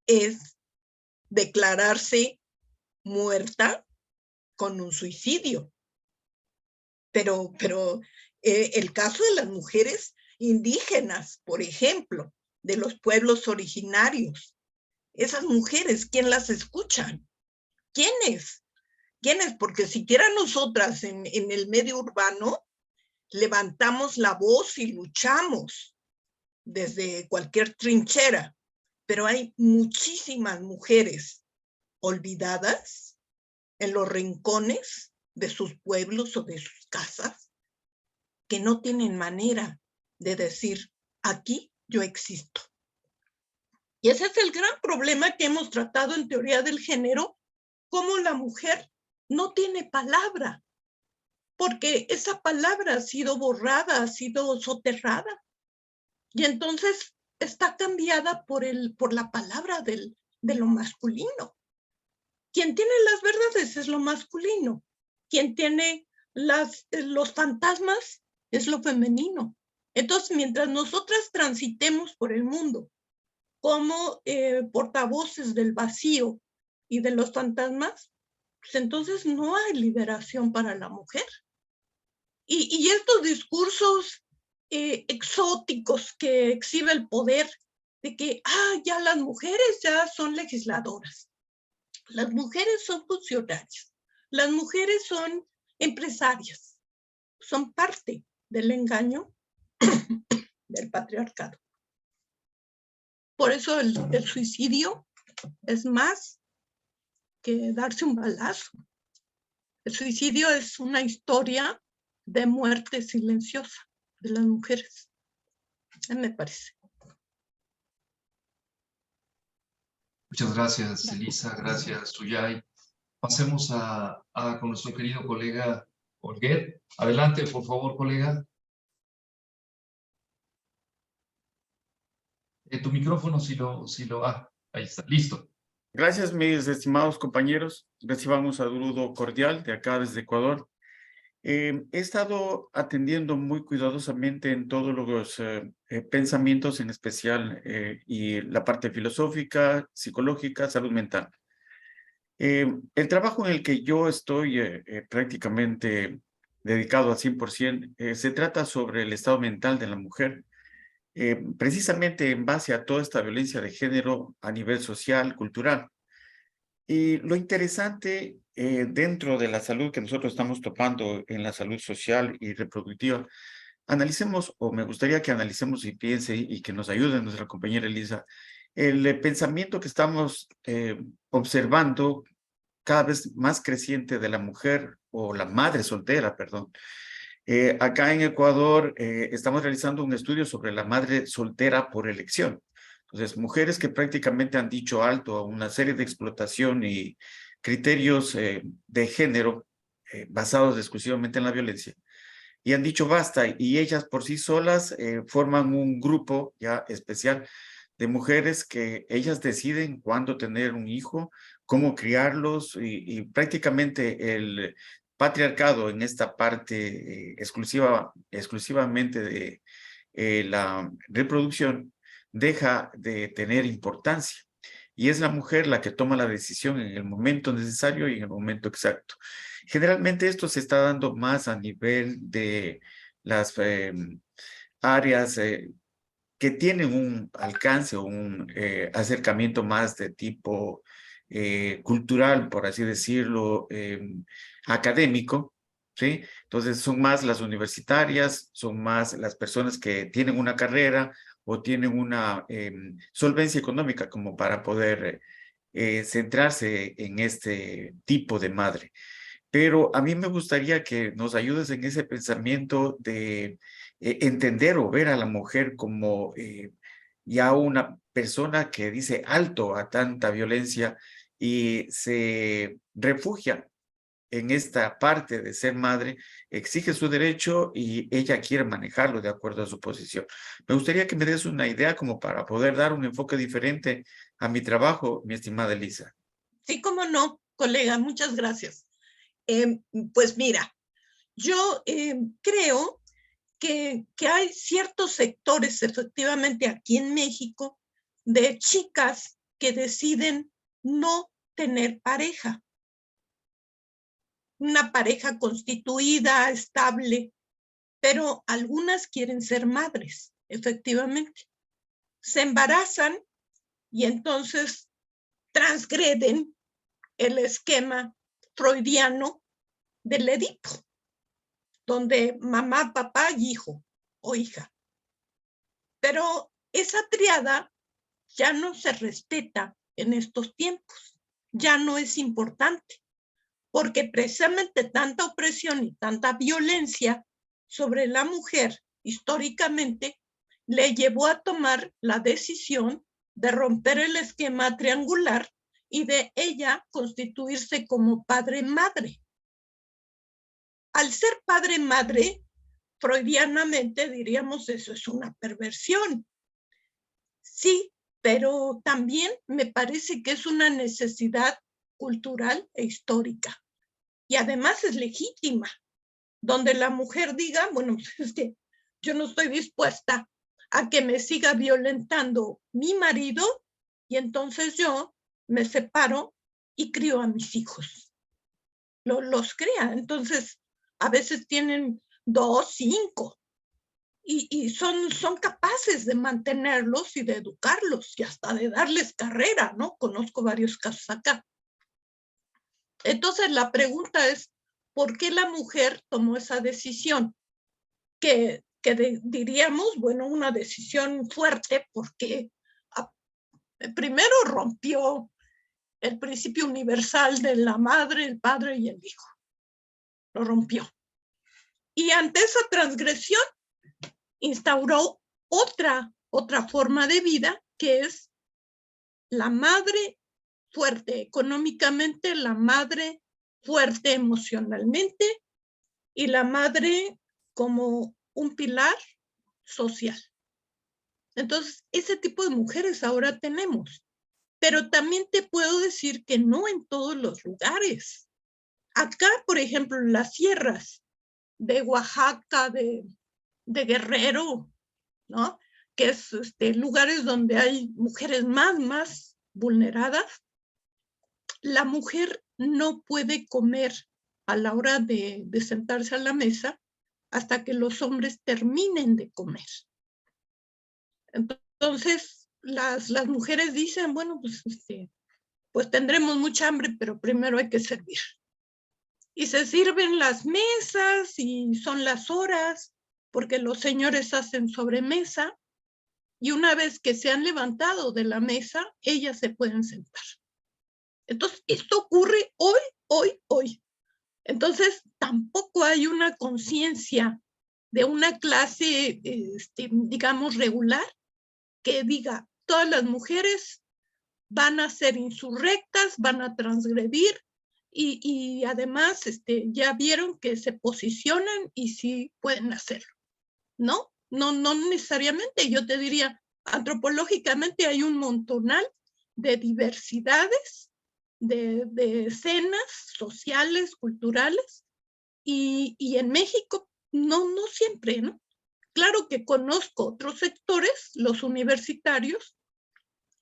es declararse muerta con un suicidio. Pero el caso de las mujeres indígenas, por ejemplo, de los pueblos originarios, esas mujeres, ¿quién las escucha? ¿Quiénes? ¿Quiénes? Porque siquiera nosotras en el medio urbano levantamos la voz y luchamos desde cualquier trinchera, pero hay muchísimas mujeres olvidadas en los rincones de sus pueblos o de sus casas que no tienen manera de decir, aquí yo existo. Y ese es el gran problema que hemos tratado en teoría del género, cómo la mujer no tiene palabra, porque esa palabra ha sido borrada, ha sido soterrada. Y entonces está cambiada por la palabra de lo masculino. Quien tiene las verdades es lo masculino. Quien tiene los fantasmas es lo femenino. Entonces, mientras nosotras transitemos por el mundo como portavoces del vacío y de los fantasmas, pues entonces no hay liberación para la mujer. Y estos discursos exóticos que exhibe el poder de que ya las mujeres ya son legisladoras, las mujeres son funcionarias, las mujeres son empresarias, son parte del engaño del patriarcado. Por eso el suicidio es más que darse un balazo. El suicidio es una historia de muerte silenciosa de las mujeres. Me parece. Muchas gracias, Elisa. Gracias, Suyay. Pasemos con nuestro querido colega Olguet. Adelante, por favor, colega. Tu micrófono, ahí está, listo. Gracias, mis estimados compañeros. Reciban un saludo cordial de acá desde Ecuador. He estado atendiendo muy cuidadosamente en todos los pensamientos, en especial y la parte filosófica, psicológica, salud mental. El trabajo en el que yo estoy prácticamente dedicado al 100%, se trata sobre el estado mental de la mujer, precisamente en base a toda esta violencia de género a nivel social, cultural. Y lo interesante dentro de la salud que nosotros estamos topando en la salud social y reproductiva, analicemos, o me gustaría que analicemos y piense y que nos ayude nuestra compañera Elisa, el pensamiento que estamos observando cada vez más creciente de la mujer o la madre soltera, perdón. Acá en Ecuador estamos realizando un estudio sobre la madre soltera por elección. Entonces, mujeres que prácticamente han dicho alto a una serie de explotación y criterios de género basados exclusivamente en la violencia, y han dicho basta, y ellas por sí solas forman un grupo ya especial de mujeres que ellas deciden cuándo tener un hijo, cómo criarlos, y prácticamente el patriarcado en esta parte exclusivamente de la reproducción deja de tener importancia. Y es la mujer la que toma la decisión en el momento necesario y en el momento exacto. Generalmente esto se está dando más a nivel de las áreas que tienen un alcance o un acercamiento más de tipo cultural, por así decirlo, académico, ¿sí? Entonces son más las universitarias, son más las personas que tienen una carrera o tienen una solvencia económica como para poder centrarse en este tipo de madre. Pero a mí me gustaría que nos ayudes en ese pensamiento de entender o ver a la mujer como ya una persona que dice alto a tanta violencia y se refugia en esta parte de ser madre, exige su derecho y ella quiere manejarlo de acuerdo a su posición. Me gustaría que me des una idea como para poder dar un enfoque diferente a mi trabajo, mi estimada Elisa. Sí, cómo no, colega, muchas gracias. Pues mira, yo creo que hay ciertos sectores, efectivamente, aquí en México, de chicas que deciden no tener pareja. Una pareja constituida, estable, pero algunas quieren ser madres, efectivamente. Se embarazan y entonces transgreden el esquema freudiano del Edipo, donde mamá, papá y hijo o hija. Pero esa triada ya no se respeta en estos tiempos, ya no es importante, porque precisamente tanta opresión y tanta violencia sobre la mujer históricamente le llevó a tomar la decisión de romper el esquema triangular y de ella constituirse como padre-madre. Al ser padre-madre, freudianamente diríamos eso es una perversión. Sí, pero también me parece que es una necesidad cultural e histórica. Y además es legítima, donde la mujer diga, bueno, es que yo no estoy dispuesta a que me siga violentando mi marido y entonces yo me separo y crío a mis hijos. Los cría, entonces a veces tienen 2, 5 y son capaces de mantenerlos y de educarlos y hasta de darles carrera, ¿no? Conozco varios casos acá. Entonces la pregunta es, ¿por qué la mujer tomó esa decisión? Que diríamos, bueno, una decisión fuerte porque primero rompió el principio universal de la madre, el padre y el hijo. Lo rompió. Y ante esa transgresión instauró otra forma de vida que es la madre fuerte económicamente, la madre fuerte emocionalmente y la madre como un pilar social. Entonces, ese tipo de mujeres ahora tenemos. Pero también te puedo decir que no en todos los lugares. Acá, por ejemplo, en las sierras de Oaxaca, de Guerrero, ¿no? Que es lugares donde hay mujeres más vulneradas, la mujer no puede comer a la hora de sentarse a la mesa hasta que los hombres terminen de comer. Entonces, las mujeres dicen, bueno, pues tendremos mucha hambre, pero primero hay que servir. Y se sirven las mesas y son las horas, porque los señores hacen sobremesa, y una vez que se han levantado de la mesa, ellas se pueden sentar. Entonces, esto ocurre hoy. Entonces, tampoco hay una conciencia de una clase, digamos, regular, que diga, todas las mujeres van a ser insurrectas, van a transgredir, y además ya vieron que se posicionan y sí pueden hacerlo. No necesariamente. Yo te diría, antropológicamente hay un montonal de diversidades, de escenas sociales, culturales, y en México no siempre, ¿no? Claro que conozco otros sectores, los universitarios,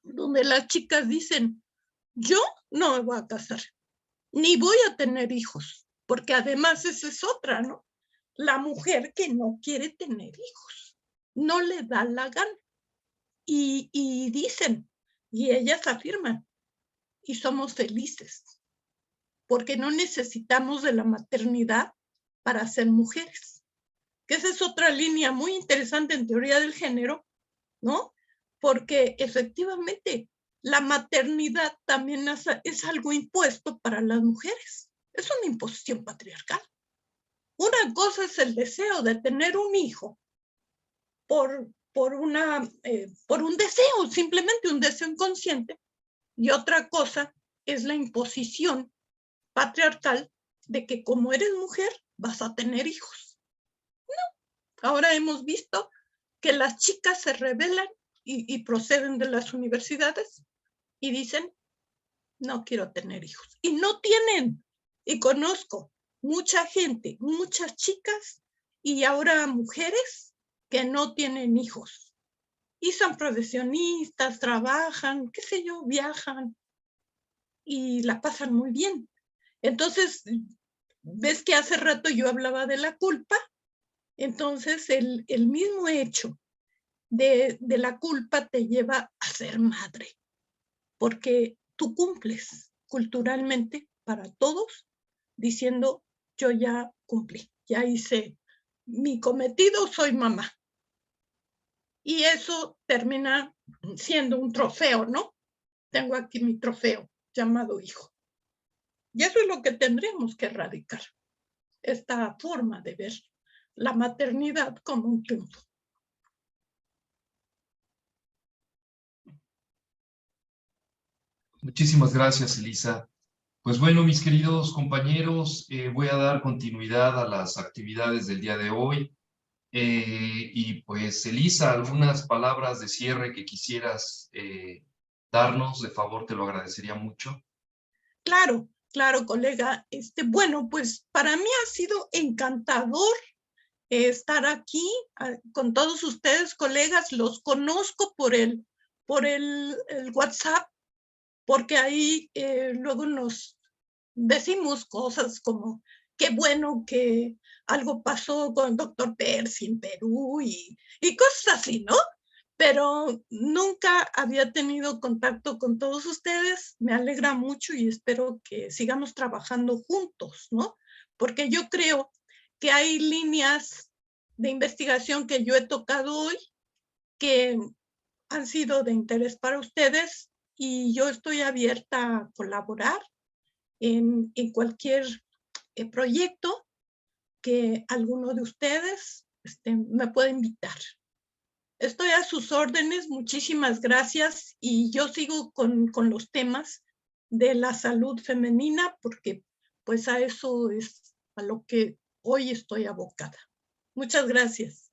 donde las chicas dicen, yo no me voy a casar, ni voy a tener hijos, porque además esa es otra, ¿no? La mujer que no quiere tener hijos, no le da la gana. Y dicen, y ellas afirman, y somos felices, porque no necesitamos de la maternidad para ser mujeres. Que esa es otra línea muy interesante en teoría del género, ¿no? Porque efectivamente la maternidad también es algo impuesto para las mujeres. Es una imposición patriarcal. Una cosa es el deseo de tener un hijo por un deseo, simplemente un deseo inconsciente, y otra cosa es la imposición patriarcal de que como eres mujer vas a tener hijos. No, ahora hemos visto que las chicas se rebelan y proceden de las universidades y dicen, no quiero tener hijos. Y no tienen. Y conozco mucha gente, muchas chicas y ahora mujeres que no tienen hijos. Y son profesionistas, trabajan, qué sé yo, viajan y la pasan muy bien. Entonces, ves que hace rato yo hablaba de la culpa. Entonces, el mismo hecho de la culpa te lleva a ser madre, porque tú cumples culturalmente para todos, diciendo, yo ya cumplí, ya hice mi cometido, soy mamá. Y eso termina siendo un trofeo, ¿no? Tengo aquí mi trofeo llamado hijo. Y eso es lo que tendremos que erradicar, esta forma de ver la maternidad como un triunfo. Muchísimas gracias, Elisa. Pues bueno, mis queridos compañeros, voy a dar continuidad a las actividades del día de hoy. Y pues, Elisa, algunas palabras de cierre que quisieras darnos, de favor, te lo agradecería mucho. Claro, claro, colega. Bueno, pues para mí ha sido encantador estar aquí con todos ustedes, colegas. Los conozco por el WhatsApp, porque ahí luego nos decimos cosas como qué bueno que algo pasó con el doctor Percy en Perú y cosas así, ¿no? Pero nunca había tenido contacto con todos ustedes. Me alegra mucho y espero que sigamos trabajando juntos, ¿no? Porque yo creo que hay líneas de investigación que yo he tocado hoy que han sido de interés para ustedes y yo estoy abierta a colaborar en cualquier proyecto que alguno de ustedes me pueda invitar. Estoy a sus órdenes, muchísimas gracias y yo sigo con los temas de la salud femenina porque pues a eso es a lo que hoy estoy abocada. Muchas gracias.